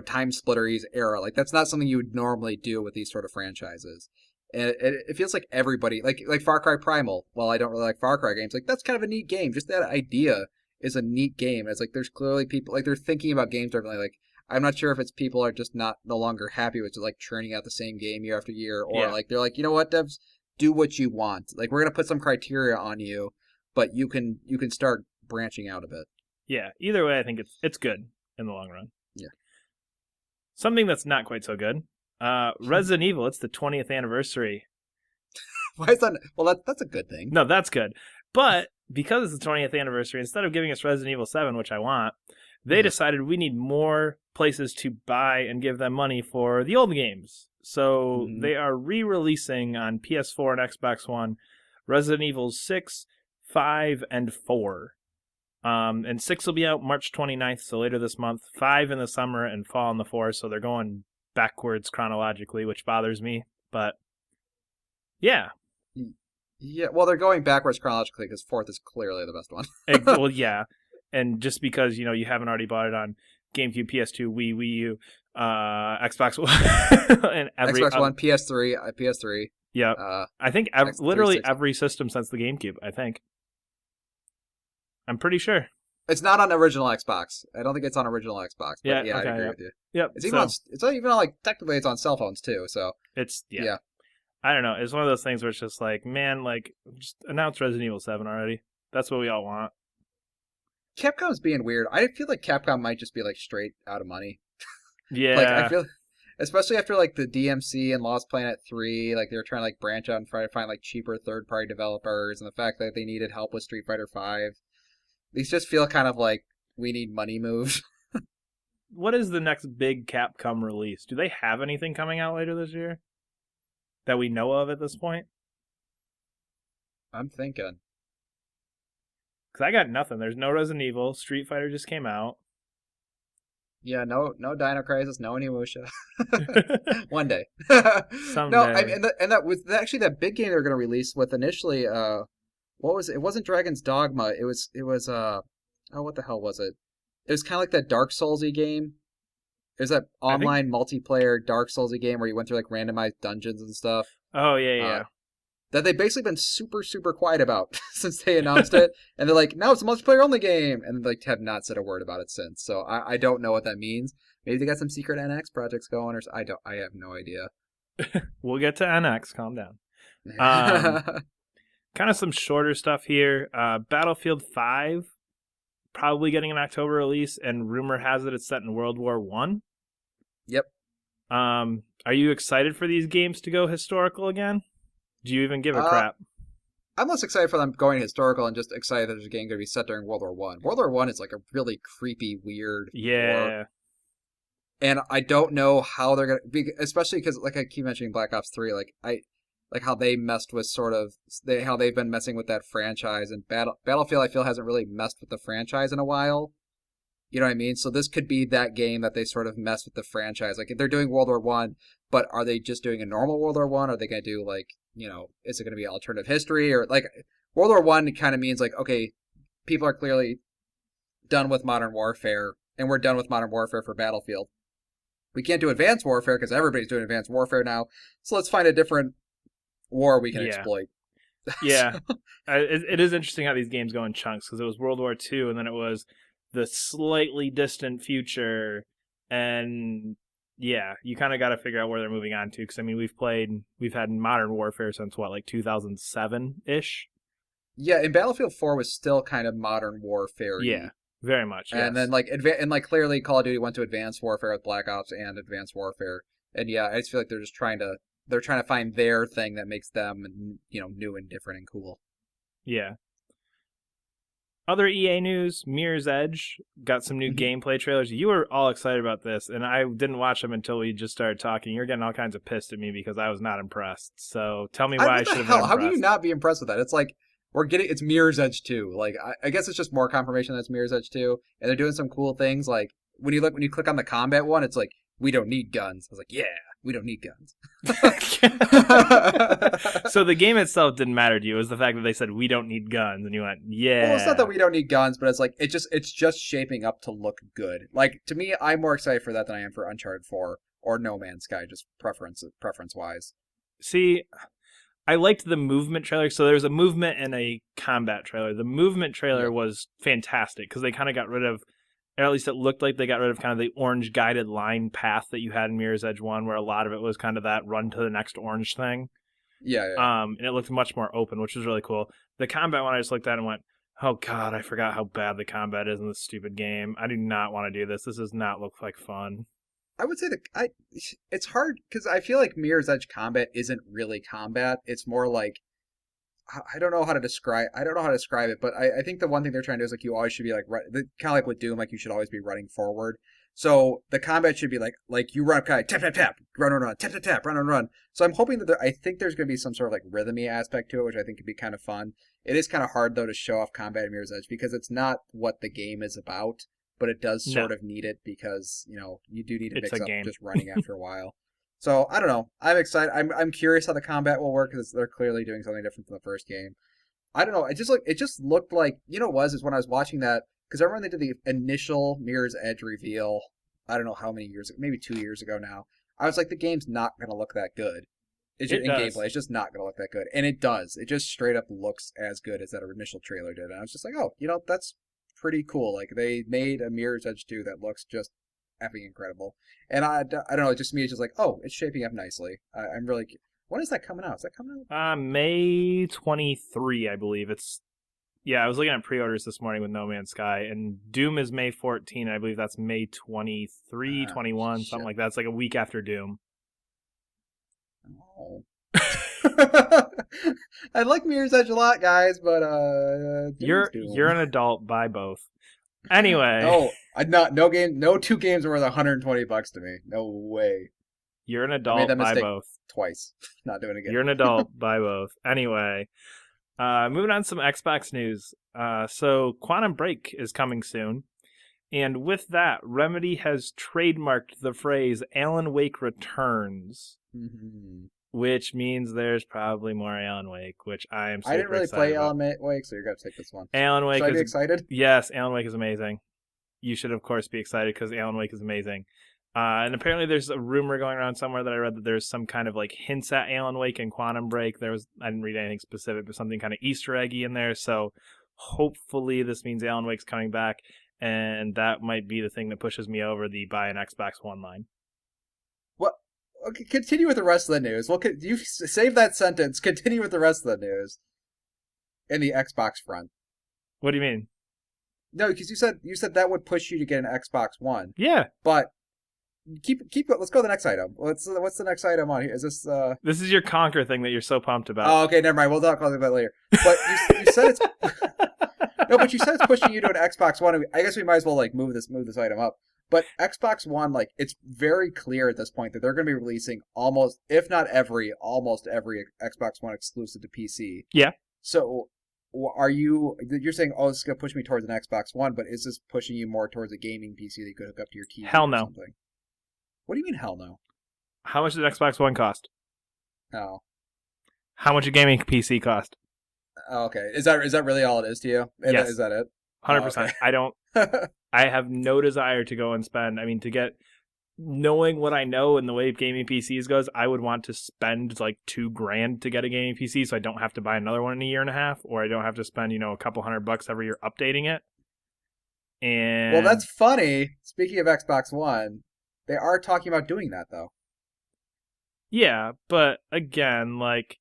time splitteries era. Like that's not something you would normally do with these sort of franchises. And it feels like everybody like Far Cry Primal. While I don't really like Far Cry games, like that's kind of a neat game. Just that idea is a neat game. It's like there's clearly people like they're thinking about games differently. Like I'm not sure if it's people are just not no longer happy with just like churning out the same game year after year, or yeah, like they're like, you know what, devs, do what you want. Like we're gonna put some criteria on you, but you can start branching out a bit. yeah. Either way, I think it's good in the long run. Yeah. Something that's not quite so good. Resident Evil. It's the 20th anniversary. Why is that? Well, that's a good thing. No, that's good. But because it's the 20th anniversary, instead of giving us Resident Evil 7, which I want, they Uh-huh. decided we need more places to buy and give them money for the old games. So Mm-hmm. they are re-releasing on PS4 and Xbox One Resident Evil 6, 5, and 4. And 6 will be out March 29th, so later this month. 5 in the summer and fall in the 4, so they're going backwards chronologically, which bothers me. But yeah, Yeah, well, they're going backwards chronologically because fourth is clearly the best one. well, yeah, and just because you haven't already bought it on GameCube, PS2, Wii U, Xbox One, and every Xbox One, PS3, PS3, yeah, uh, I think X literally 360. every system since the GameCube. I think I'm pretty sure. It's not on original Xbox. I don't think it's on original Xbox, but Yeah. yeah, I'd Okay. agree Yep. with you. Yep. It's even on. So It's not even on like technically it's on cell phones too. So it's yeah. yeah, I don't know. It's one of those things where it's just like, man, like just announce Resident Evil 7 already. That's what we all want. Capcom's being weird. I feel like Capcom might just be like straight out of money. Like I Yeah. feel, especially after like the DMC and Lost Planet 3, like they were trying to like branch out and try to find like cheaper third party developers, and the fact that they needed help with Street Fighter 5. These just feel kind of like we need money moves. What is the next big Capcom release? Do they have anything coming out later this year that we know of at this point? I'm thinking. Because I got nothing. There's no Resident Evil. Street Fighter just came out. Yeah, no Dino Crisis, no Onimusha. One day. No, Someday. and that was actually that big game they were going to release with initially. What was it? It wasn't Dragon's Dogma. It was oh, what the hell was it? It was kind of like that Dark Soulsy game. It was that I think. online multiplayer Dark Soulsy game where you went through like randomized dungeons and stuff. Oh yeah, Uh, yeah. that they've basically been super super quiet about since they announced it, and they're like, now it's a multiplayer only game, and like have not said a word about it since. So I don't know what that means. Maybe they got some secret NX projects going, or I have no idea. We'll get to NX. Calm down. Um, kind of some shorter stuff here. Battlefield 5 probably getting an October release, and rumor has it it's set in World War One. Yep. Are you excited for these games to go historical again? Do you even give a Uh, crap? I'm less excited for them going historical and just excited that there's a game going to be set during World War One. World War One is like a really creepy, weird war, Yeah, and I don't know how they're going to be, especially because like I keep mentioning Black Ops 3, like how they messed with sort of how they've been messing with that franchise, and Battlefield I feel hasn't really messed with the franchise in a while. You know what I mean? So this could be that game that they sort of mess with the franchise. Like if they're doing World War One, but are they just doing a normal World War One? Are they going to do like, is it going to be alternative history, or like World War One kind of means like, okay, people are clearly done with modern warfare, and we're done with modern warfare for Battlefield. We can't do advanced warfare because everybody's doing advanced warfare now. So let's find a different war we can yeah, exploit. yeah. It is interesting how these games go in chunks because it was World War II, and then it was the slightly distant future, and yeah, you kind of got to figure out where they're moving on to. Because I mean, we've had modern warfare since what, like 2007 ish. Yeah, and Battlefield 4 was still kind of modern warfare-y. Yeah, very much. And then Yes. clearly Call of Duty went to Advanced Warfare with Black Ops and Advanced Warfare. And yeah, I just feel like they're trying to find their thing that makes them, new and different and cool. Yeah. Other EA news, Mirror's Edge got some new Mhm. gameplay trailers. You were all excited about this, and I didn't watch them until we just started talking. You're getting all kinds of pissed at me because I was not impressed. So tell me why I What the should have been hell? How can you impressed. not be impressed with that? It's like it's Mirror's Edge 2. Like I guess it's just more confirmation that it's Mirror's Edge 2, and they're doing some cool things. Like when you click on the combat one, it's like we don't need guns. I was like, yeah, we don't need guns. So the game itself didn't matter to you. It was the fact that they said we don't need guns, and you went, Well, it's not that yeah. we don't need guns, but it's like it's just shaping up to look good. Like to me, I'm more excited for that than I am for Uncharted 4 or No Man's Sky, just preference wise. See, I liked the movement trailer. So there was a movement and a combat trailer. The movement trailer Yep. was fantastic because they kind of got rid of, or at least it looked like they got rid of kind of the orange guided line path that you had in Mirror's Edge 1, where a lot of it was kind of that run to the next orange thing. Yeah, yeah. And it looked much more open, which was really cool. The combat one, I just looked at and went, oh god, I forgot how bad the combat is in this stupid game. I do not want to do this. This does not look like fun. I would say it's hard because I feel like Mirror's Edge combat isn't really combat. It's more like I don't know how to describe. I don't know how to describe it, but I think the one thing they're trying to do is like you always should be like kind of like with Doom, like you should always be running forward. So the combat should be like you run kind of tap tap tap, run, tap tap tap, run. So I'm hoping that I think there's going to be some sort of like rhythmy aspect to it, which I think could be kind of fun. It is kind of hard though to show off combat in Mirror's Edge because it's not what the game is about, but it does No, sort of need it because you do need to it's a mix up game. just running after a while. So I don't know. I'm excited. I'm curious how the combat will work because they're clearly doing something different from the first game. I don't know. It just looked like what it was is when I was watching that because I remember they did the initial Mirror's Edge reveal. I don't know how many years, maybe 2 years ago now. I was like, the game's not gonna look that good. It's just, It in does. gameplay, it's just not gonna look that good, and it does. It just straight up looks as good as that initial trailer did, and I was just like, oh, that's pretty cool. Like they made a Mirror's Edge 2 that looks just effing incredible, and I don't know. Just to me, it's just like, oh, it's shaping up nicely. I'm really. When is that coming out? Is that coming out? May 23, I believe. Yeah, I was looking at pre-orders this morning with No Man's Sky, and Doom is May 14. I believe that's May 23, Ah, 21, something shit. like that. It's like a week after Doom. Oh. I like Mirror's Edge a lot, guys, but Doom's You're Doom. an adult, buy both. Anyway, No, no two games are worth $120 to me. No way. you're an I made adult, that buy mistake both. twice. Not doing it again. You're an adult, buy both. Anyway, moving on to some Xbox news. So Quantum Break is coming soon, And with that, Remedy has trademarked the phrase Alan Wake returns, Mm-hmm. which means there's probably more Alan Wake, which I am super I didn't really excited play about. Alan Wake, so you're going to take this one. Alan Wake Should I be is excited? Yes, Alan Wake is amazing. You should of course be excited because Alan Wake is amazing. And apparently there's a rumor going around somewhere that I read that there's some kind of like hints at Alan Wake and Quantum Break. I didn't read anything specific, but something kind of Easter eggy in there. So hopefully this means Alan Wake's coming back, and that might be the thing that pushes me over the buy an Xbox One line. What? Okay, continue with the rest of the news. Well, you save that sentence. Continue with the rest of the news. In the Xbox front. What do you mean? No, because you said that would push you to get an Xbox One. Yeah. But keep. Let's go to the next item. What's the next item on here? Is this? This is your Conquer thing that you're so pumped about. Oh, okay, never mind. We'll talk about that later. But you said it's no, but you said it's pushing you to an Xbox One. I guess we might as well like move this item up. But Xbox One, like, it's very clear at this point that they're going to be releasing almost, if not almost every Xbox One exclusive to PC. Yeah. So, you're saying, oh, this is going to push me towards an Xbox One, but is this pushing you more towards a gaming PC that you could hook up to your TV? Hell or no. Something? What do you mean, hell no? How much did Xbox One cost? Oh. How much a gaming PC cost? Oh, okay. Is that really all it is to you? Yes. Is that it? 100%. Oh, okay. I don't. I have no desire to go and spend. I mean, knowing what I know and the way gaming PCs goes, I would want to spend like $2,000 to get a gaming PC, so I don't have to buy another one in a year and a half, or I don't have to spend a couple $100 every year updating it. And well, that's funny. Speaking of Xbox One, they are talking about doing that though. Yeah, but again, like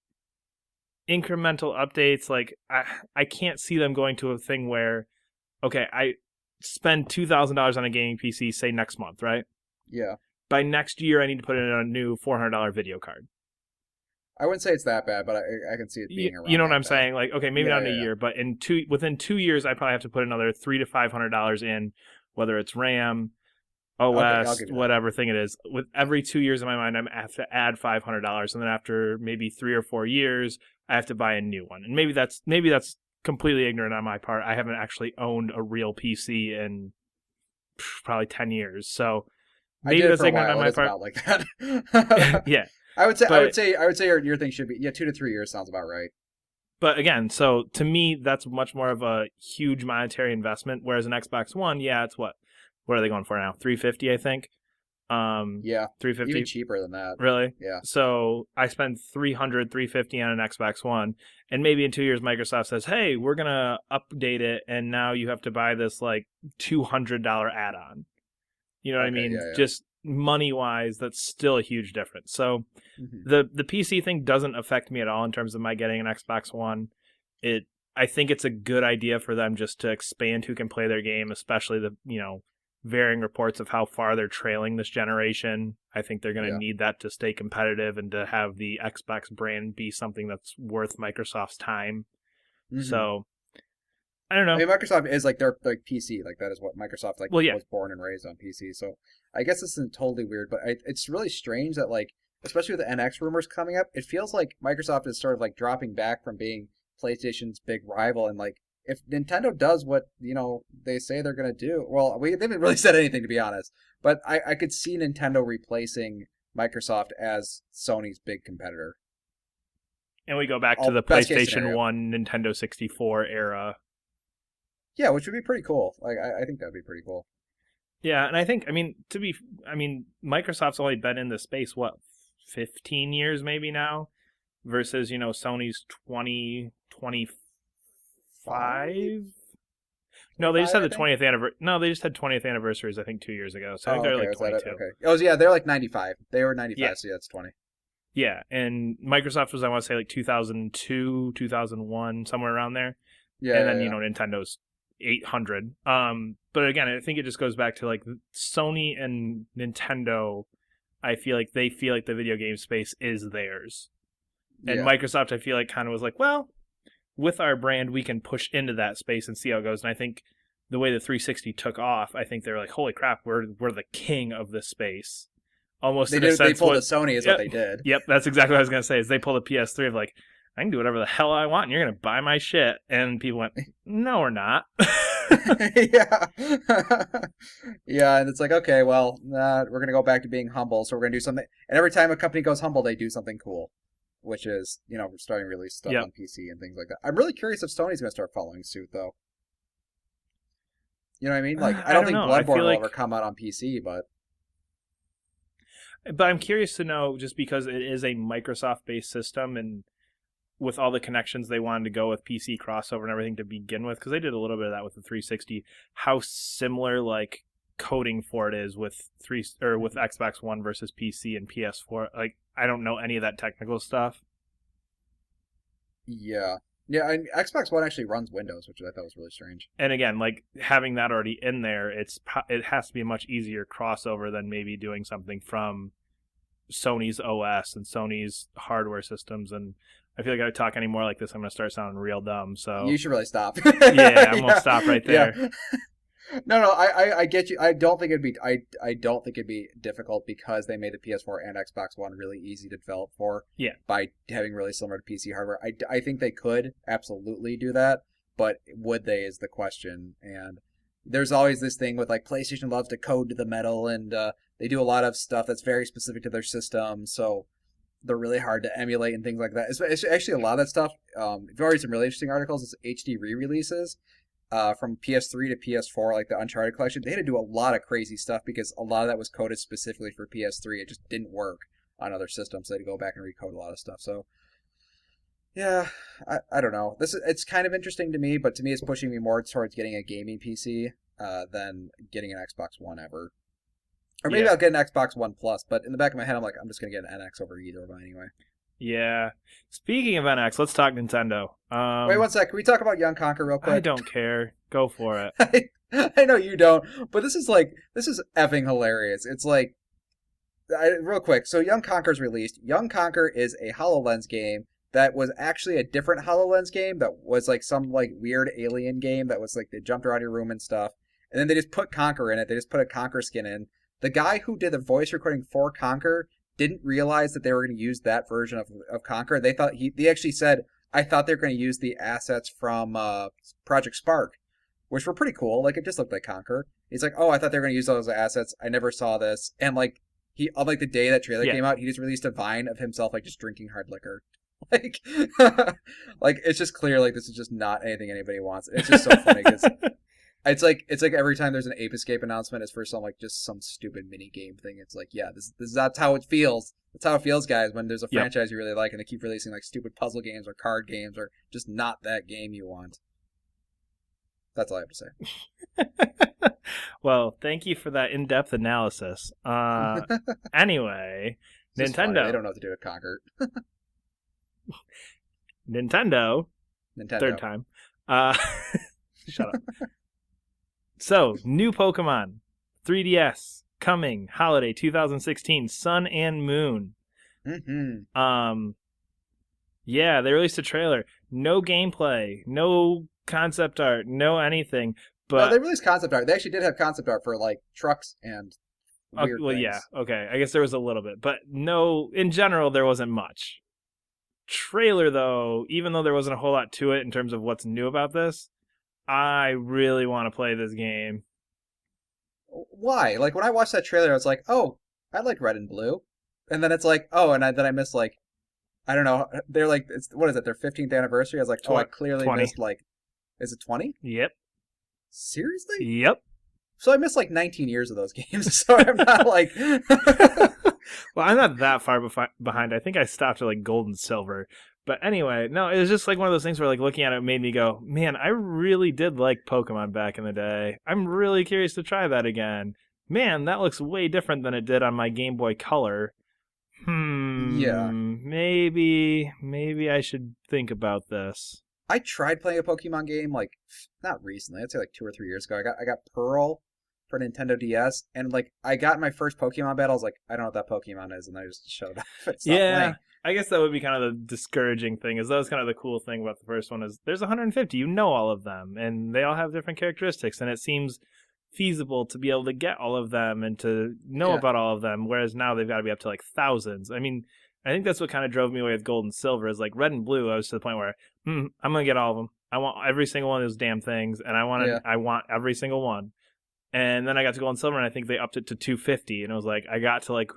incremental updates, like I can't see them going to a thing where, okay, I spend $2,000 on a gaming PC, say next month, right? Yeah. By next year, I need to put in a new $400 video card. I wouldn't say it's that bad, but I can see it being around. You know what I'm bad. saying? Like, okay, maybe not in a year, but within 2 years, I probably have to put another $300 to $500 in, whether it's RAM, OS, whatever thing it is. With every 2 years in my mind, I have to add $500, and then after maybe 3 or 4 years, I have to buy a new one. And maybe that's completely ignorant on my part. I haven't actually owned a real PC in probably 10 years, so maybe that's ignorant on my part. About like that. Yeah, I would say your thing should be 2 to 3 years sounds about right. But again, so to me, that's much more of a huge monetary investment. Whereas an Xbox One, yeah, it's what are they going for now? $350, I think. Yeah, $350, even cheaper than that. Really? Yeah. So I spend $350 on an Xbox One, and maybe in 2 years, Microsoft says, "Hey, we're gonna update it, and now you have to buy this like $200 add-on." You know what I mean? Yeah. Just money-wise, that's still a huge difference. So the PC thing doesn't affect me at all in terms of my getting an Xbox One. I think it's a good idea for them just to expand who can play their game, especially the varying reports of how far they're trailing this generation. I think they're going to need that to stay competitive and to have the Xbox brand be something that's worth Microsoft's time. So I don't know. I mean, Microsoft is like their like PC, like that is what Microsoft was born and raised on PC. So I guess this isn't totally weird, but it's really strange that like, especially with the NX rumors coming up, it feels like Microsoft is sort of like dropping back from being PlayStation's big rival, and like if Nintendo does what they say they're gonna do, well, they haven't really said anything to be honest, but I could see Nintendo replacing Microsoft as Sony's big competitor. And we go back to the PlayStation 1, Nintendo 64 era. Yeah, which would be pretty cool. Like I think that'd be pretty cool. Yeah, and I think Microsoft's only been in the space 15 years maybe now, versus Sony's 25. No, they just had the 20th anniversary. No, they just had 20th anniversaries, I think, 2 years ago. So I think they're like 22. Okay. Oh, yeah, they're like 95. They were 95, so yeah, it's 20. Yeah, and Microsoft was, I want to say, like 2002, 2001, somewhere around there. Yeah. And then, Nintendo's 800. But again, I think it just goes back to like Sony and Nintendo. I feel like they feel like the video game space is theirs. And Microsoft, I feel like, kind of was like, well, with our brand, we can push into that space and see how it goes. And I think the way the 360 took off, I think they're like, holy crap, we're the king of this space. Almost they pulled a Sony is what they did. Yep, that's exactly what I was going to say, is they pulled a PS3 of like, I can do whatever the hell I want, and you're going to buy my shit. And people went, no, we're not. Yeah. Yeah, and it's like, okay, well, we're going to go back to being humble, so we're going to do something. And every time a company goes humble, they do something cool, which is, starting to release stuff Yep. on PC and things like that. I'm really curious if Sony's going to start following suit, though. You know what I mean? Like, I don't think know. I Bloodborne feel will like, ever come out on PC, but but I'm curious to know, just because it is a Microsoft-based system, and with all the connections they wanted to go with PC crossover and everything to begin with, because they did a little bit of that with the 360, how similar like coding for it is with with Xbox One versus PC and PS4. Like, I don't know any of that technical stuff. yeah. Yeah, and Xbox One actually runs Windows, which I thought was really strange. And again, like having that already in there, it has to be a much easier crossover than maybe doing something from Sony's OS and Sony's hardware systems. And I feel like if I talk any more like this, I'm going to start sounding real dumb. So You should really stop. yeah, I'm going to stop right there. Yeah. No, I get you. I don't think it'd be difficult because they made the PS4 and Xbox One really easy to develop for. Yeah. By having really similar to PC hardware. I think they could absolutely do that, but would they is the question. And there's always this thing with like PlayStation loves to code to the metal, and they do a lot of stuff that's very specific to their system, so they're really hard to emulate and things like that. It's actually a lot of that stuff. If you already some really interesting articles, it's HD re-releases. From PS3 to PS4, like the Uncharted collection, they had to do a lot of crazy stuff because a lot of that was coded specifically for PS3. It just didn't work on other systems. So they had to go back and recode a lot of stuff. So, yeah, I don't know. It's kind of interesting to me, but to me, it's pushing me more towards getting a gaming PC than getting an Xbox One ever. Or maybe I'll get an Xbox One Plus, but in the back of my head, I'm like, I'm just gonna get an NX over either of them anyway. Yeah. Speaking of NX, let's talk Nintendo. Wait 1 sec. Can we talk about Young Conquer real quick? I don't care. Go for it. I know you don't, but this is effing hilarious. It's like, real quick. So Young Conquer's released. Young Conquer is a HoloLens game that was actually a different HoloLens game that was like some like weird alien game that was like they jumped around your room and stuff. And then they just put Conquer in it. They just put a Conquer skin in. The guy who did the voice recording for Conquer didn't realize that they were going to use that version of Conquer. They thought they actually said, I thought they were going to use the assets from Project Spark, which were pretty cool. Like, it just looked like Conquer. He's like, oh, I thought they were going to use those assets. I never saw this. And like, on like the day that trailer came out, he just released a Vine of himself like just drinking hard liquor. Like, like it's just clear like this is just not anything anybody wants. It's just so funny because it's like every time there's an Ape Escape announcement, it's for some stupid mini game thing. It's like, yeah, that's how it feels. That's how it feels, guys, when there's a franchise you really like and they keep releasing like stupid puzzle games or card games or just not that game you want. That's all I have to say. Well, thank you for that in-depth analysis. Anyway, Nintendo. Funny. They don't know what to do with Conquer. Nintendo. Third time. Shut up. So, new Pokemon, 3DS, coming, holiday 2016, Sun and Moon. Mm-hmm. Yeah, they released a trailer. No gameplay, no concept art, no anything. But no, they released concept art. They actually did have concept art for like trucks and weird things. Yeah, okay. I guess there was a little bit, but no. In general, there wasn't much. Trailer though, even though there wasn't a whole lot to it in terms of what's new about this, I really want to play this game. Why? Like when I watched that trailer, I was like, "Oh, I like Red and Blue," and then it's like, "Oh," and then I missed like, I don't know. They're like, what is it? Their 15th anniversary. I was like, "Oh, I clearly 20. missed like, is it 20? Yep. Seriously? Yep. So I missed like 19 years of those games. So I'm not like, well, I'm not that far behind. I think I stopped at like gold and silver. But anyway, no, it was just like one of those things where like looking at it made me go, man, I really did like Pokemon back in the day. I'm really curious to try that again. Man, that looks way different than it did on my Game Boy Color. Yeah. Maybe I should think about this. I tried playing a Pokemon game like not recently. I'd say like 2 or 3 years ago. I got Pearl for Nintendo DS, and like I got my first Pokemon battle. I was like, I don't know what that Pokemon is, and I just shut it off. Playing. I guess that would be kind of the discouraging thing. Is that was kind of the cool thing about the first one is there's 150. You know all of them, and they all have different characteristics, and it seems feasible to be able to get all of them and to know about all of them. Whereas now they've got to be up to like thousands. I mean, I think that's what kind of drove me away with Gold and Silver. Is like Red and Blue. I was to the point where I'm gonna get all of them. I want every single one of those damn things, and Yeah. I want every single one. And then I got to Gold and Silver, and I think they upped it to 250, and it was like I got to like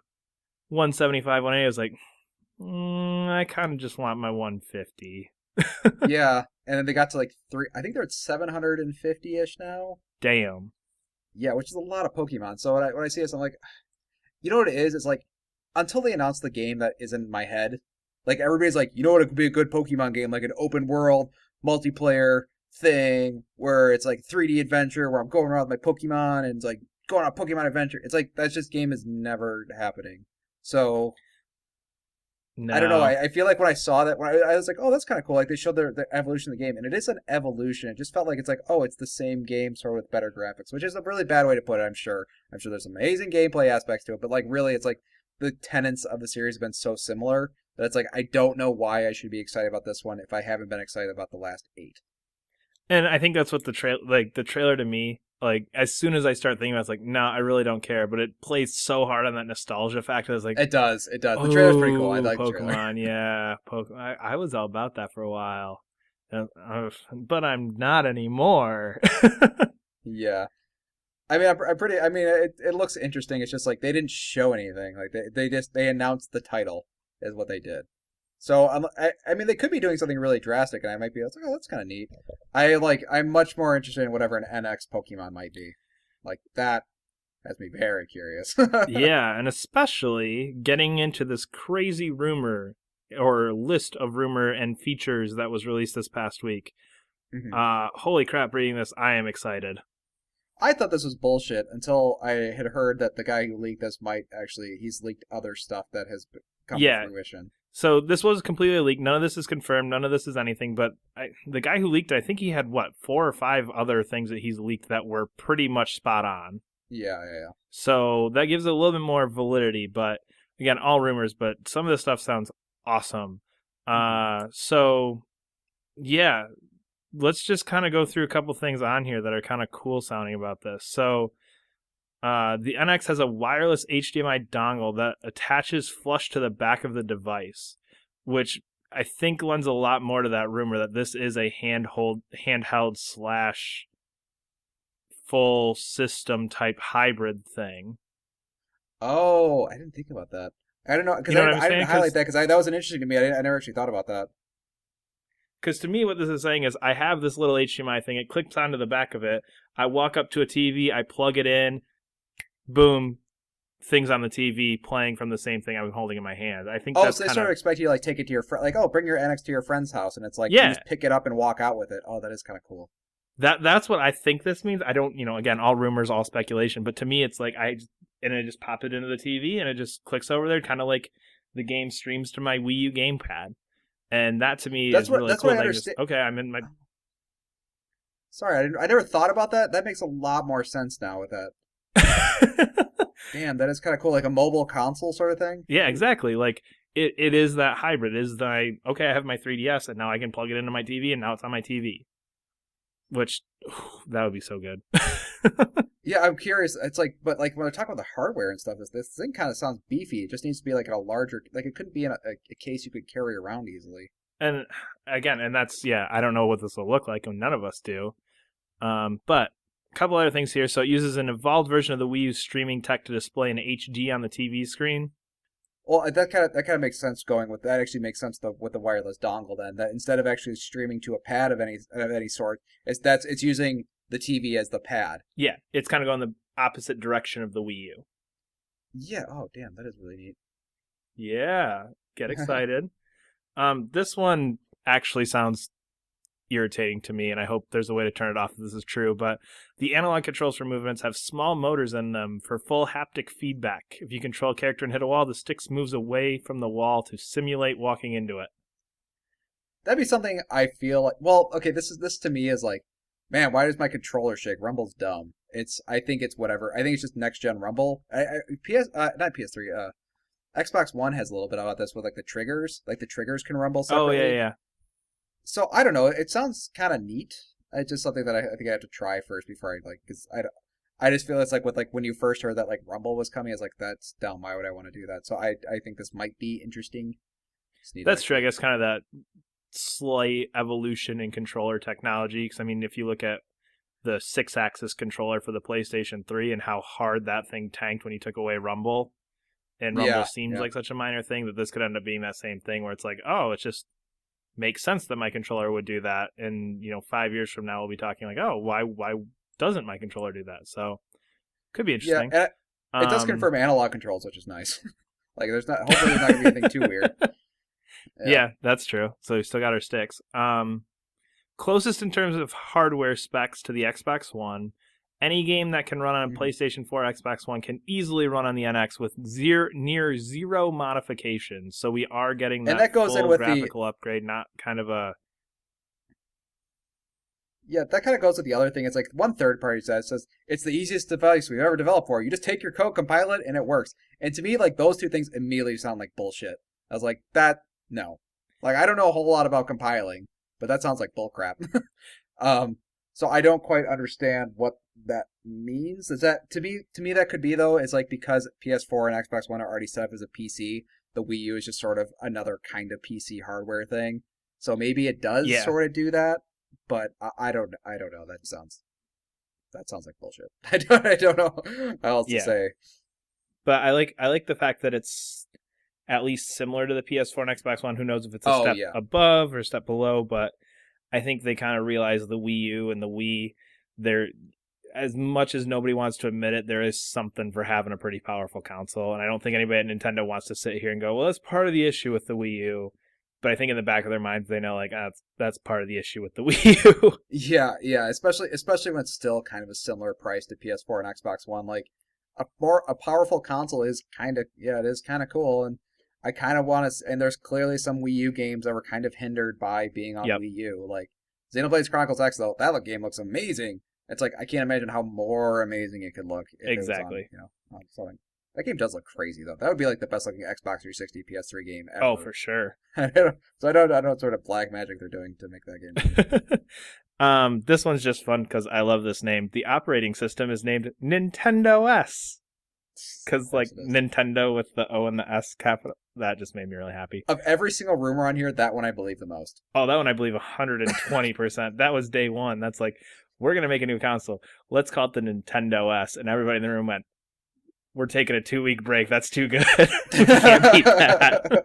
175, 180. I was like, I kind of just want my 150. Yeah. And then they got to like three. I think they're at 750-ish now. Damn. Yeah, which is a lot of Pokemon. So when I see this, I'm like, you know what it is? It's like until they announce the game that is in my head, like everybody's like, you know what, it could be a good Pokemon game, like an open world multiplayer thing where it's like 3D adventure where I'm going around with my Pokemon and it's like going on a Pokemon adventure. It's like that's just game is never happening. So I don't know. No. I feel like when I saw that, when I was like, oh, that's kind of cool. Like they showed the evolution of the game, and it is an evolution. It just felt like it's like, oh, it's the same game, sort of with better graphics, which is a really bad way to put it. I'm sure. I'm sure there's amazing gameplay aspects to it, but like really, it's like the tenets of the series have been so similar that it's like I don't know why I should be excited about this one if I haven't been excited about the last 8. And I think that's what the trailer to me, like as soon as I start thinking about it, it's like, no, I really don't care. But it plays so hard on that nostalgia factor. It's like, It does. It does. The trailer's pretty cool. I oh, like the trailer. Pokemon, yeah, I was all about that for a while, but I'm not anymore. Yeah. I mean, I'm pretty. I mean, it looks interesting. It's just like they didn't show anything. Like they announced the title is what they did. So I mean, they could be doing something really drastic, and I might be like, oh, that's kind of neat. I'm much more interested in whatever an NX Pokemon might be. Like that has me very curious. Yeah, and especially getting into this crazy rumor or list of rumor and features that was released this past week. Mhm. Holy crap! Reading this, I am excited. I thought this was bullshit until I had heard that the guy who leaked this might actually he's leaked other stuff that has come to Yeah, fruition. so this was completely leaked. None of this is confirmed. None of this is anything. But the guy who leaked, I think he had what 4 or 5 other things that he's leaked that were pretty much spot on. Yeah, yeah, yeah. So that gives it a little bit more validity. But again, all rumors. But some of this stuff sounds awesome. So yeah, let's just kind of go through a couple things on here that are kind of cool sounding about this. So the NX has a wireless HDMI dongle that attaches flush to the back of the device, which I think lends a lot more to that rumor that this is a handheld slash full system type hybrid thing. Oh, I didn't think about that. I don't know because You know what I'm I didn't saying? highlight that because that was an interesting to me. I never actually thought about that. Because to me, what this is saying is I have this little HDMI thing. It clicks onto the back of it. I walk up to a TV. I plug it in. Boom. Things on the TV playing from the same thing I'm holding in my hand. I think Oh, that's so they kind sort of of expect you to like take it to your friend, like, oh, bring your NX to your friend's house, and it's like you yeah. just pick it up and walk out with it. Oh, that is kind of cool. That's what I think this means. I don't, again, all rumors, all speculation, but to me it's like I just pop it into the TV and it just clicks over there, kind of like the game streams to my Wii U gamepad. And that to me is really That's cool. what I Like just, understand. okay, I'm in my Sorry, I never thought about that. That makes a lot more sense now with that. Damn, that is kind of cool, like a mobile console sort of thing. Yeah, exactly. Like it is that hybrid. It is okay, I have my 3DS and now I can plug it into my TV and now it's on my TV. Which that would be so good. Yeah, I'm curious. It's like, but like when I talk about the hardware and stuff, this thing kind of sounds beefy. It just needs to be like in a larger, like it couldn't be in a case you could carry around easily. And again, and that's I don't know what this will look like, and none of us do. But a couple other things here. So it uses an evolved version of the Wii U's streaming tech to display an HD on the TV screen. Well, that kind of makes sense. Going with that actually makes sense with the wireless dongle. Then that instead of actually streaming to a pad of any sort, it's using the TV as the pad. Yeah, it's kind of going the opposite direction of the Wii U. Yeah. Oh, damn, that is really neat. Yeah, get excited. This one actually sounds irritating to me, and I hope there's a way to turn it off if this is true, but the analog controls for movements have small motors in them for full haptic feedback. If you control a character and hit a wall, the stick moves away from the wall to simulate walking into it. That'd be something I feel like. Well, okay, this to me is like, man, why does my controller shake? Rumble's dumb. I think it's whatever. I think it's just next gen Rumble. Not PS3. Xbox One has a little bit about this with like the triggers. Like the triggers can rumble Oh, separately. yeah. So I don't know. It sounds kind of neat. It's just something that I think I have to try first before I like because I just feel it's like with like when you first heard that like Rumble was coming, it's like that's dumb. Why would I want to do that? So I think this might be interesting. Just need to That's true. I actually. guess kind of that slight evolution in controller technology. Because I mean, if you look at the 6-axis controller for the PlayStation 3 and how hard that thing tanked when you took away Rumble, and Rumble Yeah, seems yeah, like such a minor thing, that this could end up being that same thing where it's like, oh, it just makes sense that my controller would do that, and 5 years from now we'll be talking like, oh, why doesn't my controller do that? So could be yeah. interesting. And it does Um, confirm analog controls, which is nice. Like there's not. Hopefully, there's not gonna be anything too weird. Yeah. yeah, that's true. So we still got our sticks. Closest in terms of hardware specs to the Xbox One. Any game that can run on Mhm. PlayStation 4 or Xbox One can easily run on the NX with near zero modifications. So we are getting And that that goes in full with the graphical upgrade, not kind of a... yeah. That kind of goes with the other thing. It's like one third party says it's the easiest device we've ever developed for. You just take your code, compile it, and it works. And to me, like those two things immediately sound like bullshit. I was like, that no. Like I don't know a whole lot about compiling, but that sounds like bullcrap. Um, so I don't quite understand what that means. Is that to me that could be though is like because PS4 and Xbox One are already set up as a PC, the Wii U is just sort of another kind of PC hardware thing. So maybe it does Yeah, sort of do that, but I don't know. That sounds like bullshit. I don't know how else to yeah. say. But I like the fact that it's at least similar to the PS4 and Xbox One. Who knows if it's a Oh step yeah, above or a step below, but I think they kind of realize the Wii U and the Wii, they're, as much as nobody wants to admit it, there is something for having a pretty powerful console. And I don't think anybody at Nintendo wants to sit here and go, well, that's part of the issue with the Wii U. But I think in the back of their minds, they know, like, that's part of the issue with the Wii U. yeah. Especially when it's still kind of a similar price to PS4 and Xbox One. Like a powerful console is kind of yeah, it is kind of cool, and I kind of want to. And there's clearly some Wii U games that were kind of hindered by being on Yep, Wii U, like Xenoblade Chronicles X. Though game looks amazing. It's like I can't imagine how more amazing it could look if it was on exactly. on something. That game does look crazy though. That would be like the best looking Xbox 360 PS3 game Oh, ever. for sure. So I don't know what sort of black magic they're doing to make that game good. This one's just fun because I love this name. The operating system is named Nintendo S. Of Because, like, course it is. Nintendo with the O and the S capital, that just made me really happy. Of every single rumor on here, that one I believe the most. Oh, that one I believe 120%. That was day one. That's like, we're going to make a new console. Let's call it the Nintendo S. And everybody in the room went, we're taking a 2-week break. That's too good. We can't beat that.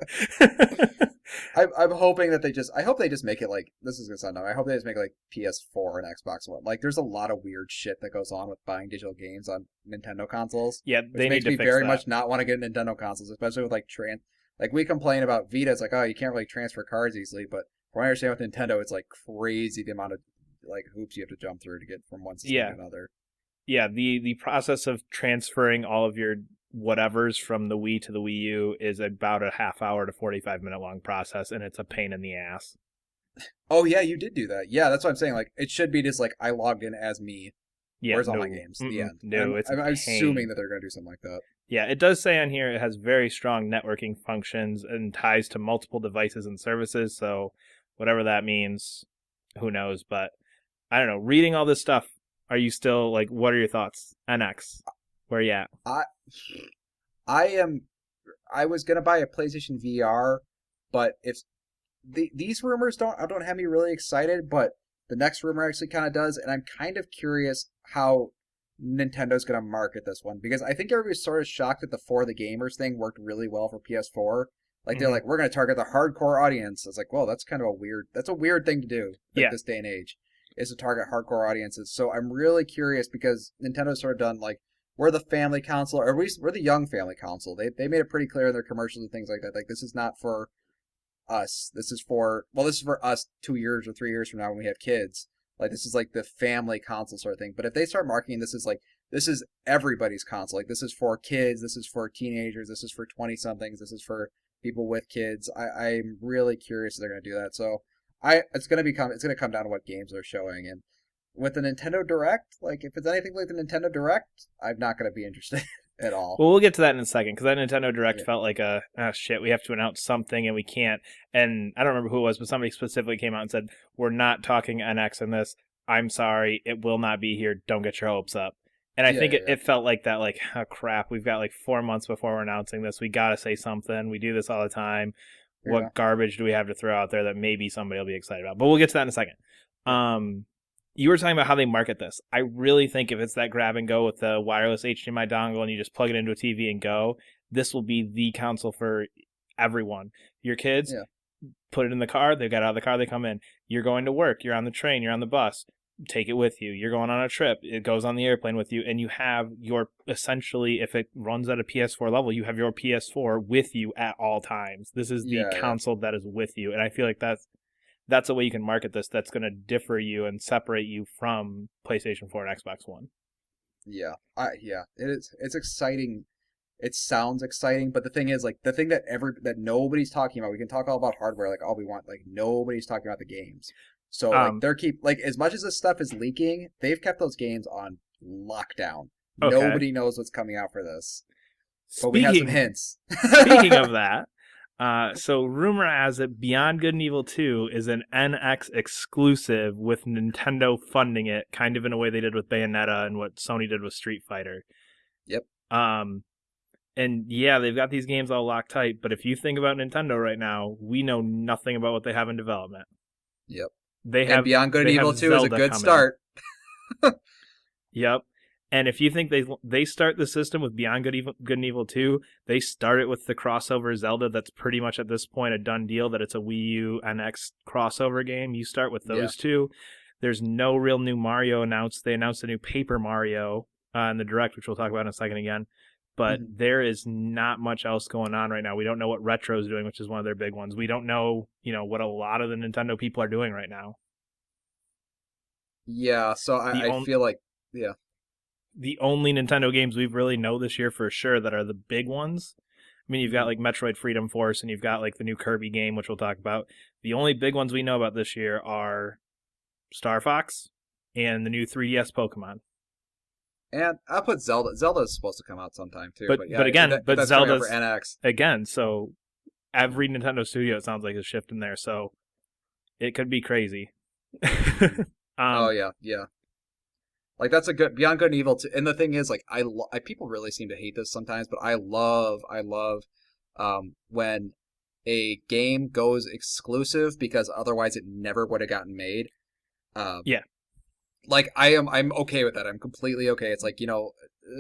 I'm hoping that I hope they just make it like, this is gonna sound dumb. I hope they just make it like PS4 and Xbox One. Like, there's a lot of weird shit that goes on with buying digital games on Nintendo consoles, Yeah, which they need makes to me fix very that. much not want to get Nintendo consoles, especially with like we complain about Vita. It's like, oh, you can't really transfer cards easily, but from what I understand with Nintendo, it's like crazy the amount of like hoops you have to jump through to get from one system Yeah. to another. Yeah, the process of transferring all of your whatevers from the Wii to the Wii U is about a half hour to 45-minute long process, and it's a pain in the ass. Oh yeah, you did do that. Yeah, that's what I'm saying. Like, it should be just like I logged in as me. Yeah, Where's all my no, games? The end. And no, it's a I'm assuming pain. that they're going to do something like that. Yeah, it does say on here it has very strong networking functions and ties to multiple devices and services. So whatever that means, who knows? But I don't know. Reading all this stuff, are you still like? What are your thoughts? NX, where you at? I I am I was going to buy a PlayStation VR, but if these rumors don't have me really excited, but the next rumor actually kind of does, and I'm kind of curious how Nintendo's going to market this one because I think everybody's sort of shocked that the For the Gamers thing worked really well for PS4. Like they're Mm-hmm. like, we're going to target the hardcore audience. It's like, well, that's a weird thing to do like Yeah, this day and age is to target hardcore audiences. So I'm really curious because Nintendo's sort of done like we're the family console, or we're the young family console. They made it pretty clear in their commercials and things like that. Like this is not for us. This is for us 2 years or 3 years from now when we have kids. Like this is like the family console sort of thing. But if they start marketing this as like this is everybody's console, like this is for kids, this is for teenagers, this is for 20 somethings, this is for people with kids. I'm really curious if they're gonna do that. So it's gonna come down to what games they're showing, and with the Nintendo Direct, like if it's anything like the Nintendo Direct, I'm not gonna be interested at all. well, we'll get to that in a second because that Nintendo Direct Yeah. felt like shit, we have to announce something and we can't. And I don't remember who it was, but somebody specifically came out and said, we're not talking NX in this. I'm sorry, it will not be here. Don't get your hopes up. And I Yeah, think yeah, yeah. it felt like that, like, oh crap, we've got like 4 months before we're announcing this. We got to say something. We do this all the time. Yeah. What garbage do we have to throw out there that maybe somebody will be excited about? But we'll get to that in a second. Yeah. You were talking about how they market this. I really think if it's that grab and go with the wireless HDMI dongle and you just plug it into a TV and go, this will be the console for everyone. Your kids, Yeah. put it in the car, they get out of the car, they come in. You're going to work, you're on the train, you're on the bus, take it with you. You're going on a trip, it goes on the airplane with you, and you have your, essentially, if it runs at a PS4 level, you have your PS4 with you at all times. This is the Yeah, yeah. console that is with you, and I feel like that's a way you can market this that's going to differ you and separate you from PlayStation 4 and Xbox One. Yeah. It's exciting. It sounds exciting, but the thing is, like, the thing that nobody's talking about. We can talk all about hardware, like all we want. Like, nobody's talking about the games. So like Um, they're keep like as much as this stuff is leaking, they've kept those games on lockdown. okay. Nobody knows what's coming out for this, but we have some Speaking hints. speaking of that, so rumor has it Beyond Good and Evil 2 is an NX exclusive with Nintendo funding it, kind of in a way they did with Bayonetta and what Sony did with Street Fighter. Yep. Um, and yeah, they've got these games all locked tight, but if you think about Nintendo right now, we know nothing about what they have in development. Yep. They And have Beyond Good and they have Evil 2 is a Zelda good coming. start. Yep. And if you think they start the system with Beyond Good and Evil 2, they start it with the crossover Zelda that's pretty much at this point a done deal that it's a Wii U NX crossover game. You start with Yeah. those two. There's no real new Mario announced. They announced a new Paper Mario in the Direct, which we'll talk about in a second again. But Mhm. there is not much else going on right now. We don't know what Retro's doing, which is one of their big ones. We don't know, what a lot of the Nintendo people are doing right now. Yeah. So The I only feel like yeah. the only Nintendo games we really know this year for sure that are the big ones. I mean, you've got Mhm. like Metroid Freedom Force and you've got like the new Kirby game, which we'll talk about. The only big ones we know about this year are Star Fox and the new 3DS Pokemon. And I put Zelda. Zelda is supposed to come out sometime too, But but yeah, but again, if but that's coming out for Zelda's NX. again, so Yeah. every Nintendo studio it sounds like is shifting there, so it could be crazy. Mhm. Oh um, yeah. Like that's a good Beyond Good and Evil too. And the thing is, like people really seem to hate this sometimes, but I love when a game goes exclusive because otherwise it never would have gotten made. Um, yeah, like I'm okay with that. I'm completely okay. It's like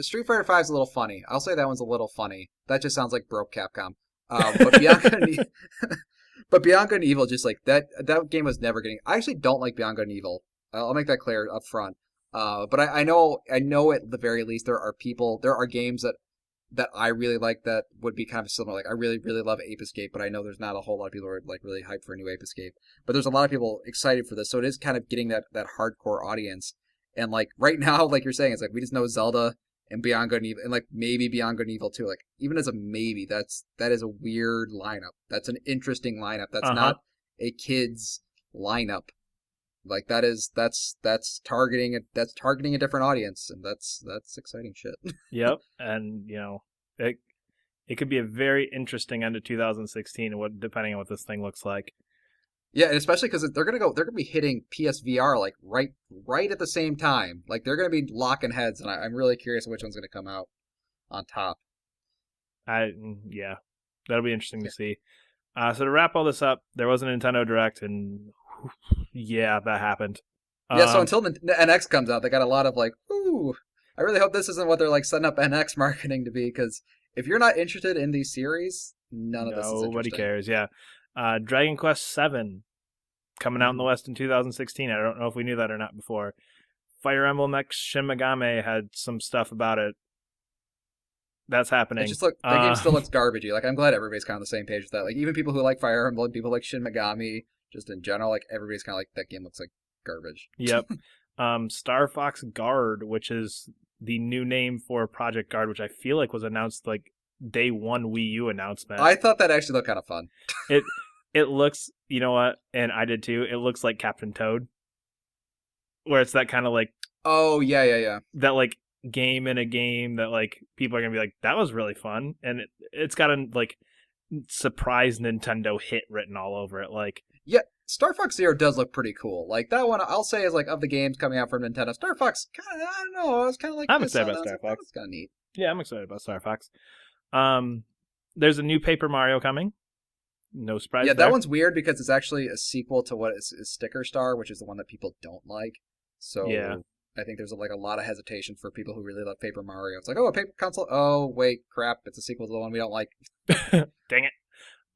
Street Fighter Five is a little funny. I'll say that one's a little funny. That just sounds like broke Capcom. But Beyond Good and but Beyond Good and Evil, just like that game was never getting. I actually don't like Beyond Good and Evil. I'll make that clear up front. But I know at the very least there are games that I really like that would be kind of similar. Like I really really love Ape Escape, but I know there's not a whole lot of people who are like really hyped for a new Ape Escape. But there's a lot of people excited for this, so it is kind of getting that hardcore audience. And like right now, like you're saying, it's like we just know Zelda and Beyond Good and Evil, and like maybe Beyond Good and Evil too. Like even as a maybe, that is a weird lineup. That's an interesting lineup. That's uh-huh. not a kids lineup. Like that's targeting a different audience, and that's exciting shit. Yep, and it could be a very interesting end of 2016, depending on what this thing looks like. Yeah, and especially because they're gonna be hitting PSVR like right at the same time. Like they're gonna be locking heads, and I'm really curious which one's gonna come out on top. Yeah, that'll be interesting to Yeah, see. So to wrap all this up, there was a Nintendo Direct, and yeah, that happened. yeah. So Um, until the NX comes out, they got a lot of like, ooh. I really hope this isn't what they're like setting up NX marketing to be, because if you're not interested in these series, none of this is Nobody interesting. cares. Yeah, Dragon Quest VII coming out in the Hmm. West in 2016. I don't know if we knew that or not before. Fire Emblem X Shin Megami had some stuff about it. That's It happening. just that game still looks garbagey. Like I'm glad everybody's kind of on the same page with that. Like even people who like Fire Emblem, people like Shin Megami, just in general, like everybody's kind of like that game looks like garbage. Yep. Star Fox Guard, which is the new name for Project Guard, which I feel like was announced like day one Wii U announcement. I thought that actually looked kind of fun. It it looks, you know what, and I did too. It looks like Captain Toad, where it's that kind of like Oh yeah. that like game in a game that like people are gonna be like that was really fun, and it's got a like surprise Nintendo hit written all over it. Like Yeah. Star Fox Zero does look pretty cool. Like that one, I'll say is like of the games coming out from Nintendo. Star Fox, kind of, I don't know. I was kind of like, I'm this excited one. about I was Star like, that Fox. was kind of neat. Yeah, I'm excited about Star Fox. There's a new Paper Mario coming. No surprise Yeah, there. that one's weird because it's actually a sequel to what is Sticker Star, which is the one that people don't like. Yeah. So I think there's like a lot of hesitation for people who really love Paper Mario. It's like, oh, a paper console. Oh, wait, crap! It's a sequel to the one we don't like. Dang it.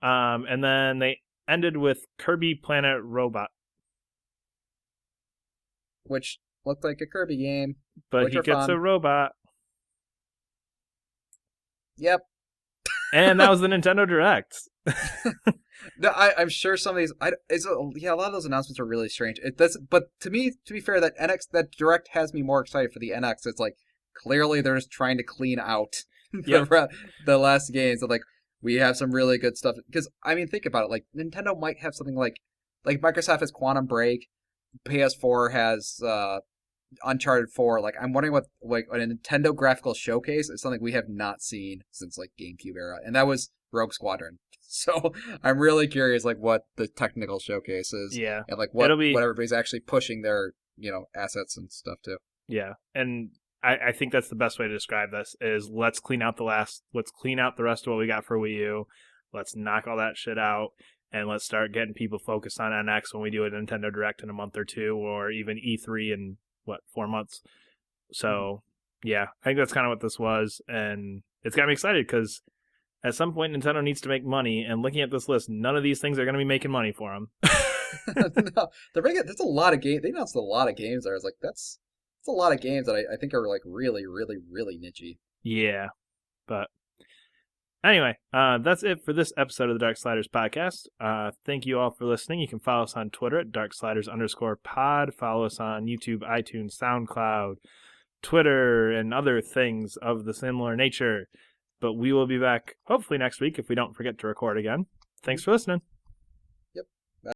And then they ended with Kirby Planet Robot, Which looked like a Kirby game, but which he are gets fun. a robot. Yep. And that was the Nintendo Direct. No, I'm sure some of these. Yeah, a lot of those announcements are really strange. But to me, to be fair, that Direct has me more excited for the NX. It's like clearly they're just trying to clean out Yep. the last games. Of like we have some really good stuff. Because I mean, think about it. Like Nintendo might have something like Microsoft has Quantum Break, PS4 has Uncharted 4. Like I'm wondering what like a Nintendo graphical showcase is something we have not seen since like GameCube era, and that was Rogue Squadron. So I'm really curious, like what the technical showcase is, Yeah. and like It'll be what everybody's actually pushing their assets and stuff to. Yeah, and I think that's the best way to describe this is let's clean out the rest of what we got for Wii U. Let's knock all that shit out, and let's start getting people focused on NX when we do a Nintendo Direct in a month or two, or even E3 in 4 months. So yeah, I think that's kind of what this was, and it's got me excited because at some point Nintendo needs to make money, and looking at this list, none of these things are going to be making money for them. No, there's a lot of games. They announced a lot of games there. I was like, that's a lot of games that I think are like really, really, really nichey. Yeah, but anyway, that's it for this episode of the Darksliders podcast. Thank you all for listening. You can follow us on Twitter at Darksliders_pod. Follow us on YouTube, iTunes, SoundCloud, Twitter, and other things of the similar nature. But we will be back hopefully next week if we don't forget to record again. Thanks for listening.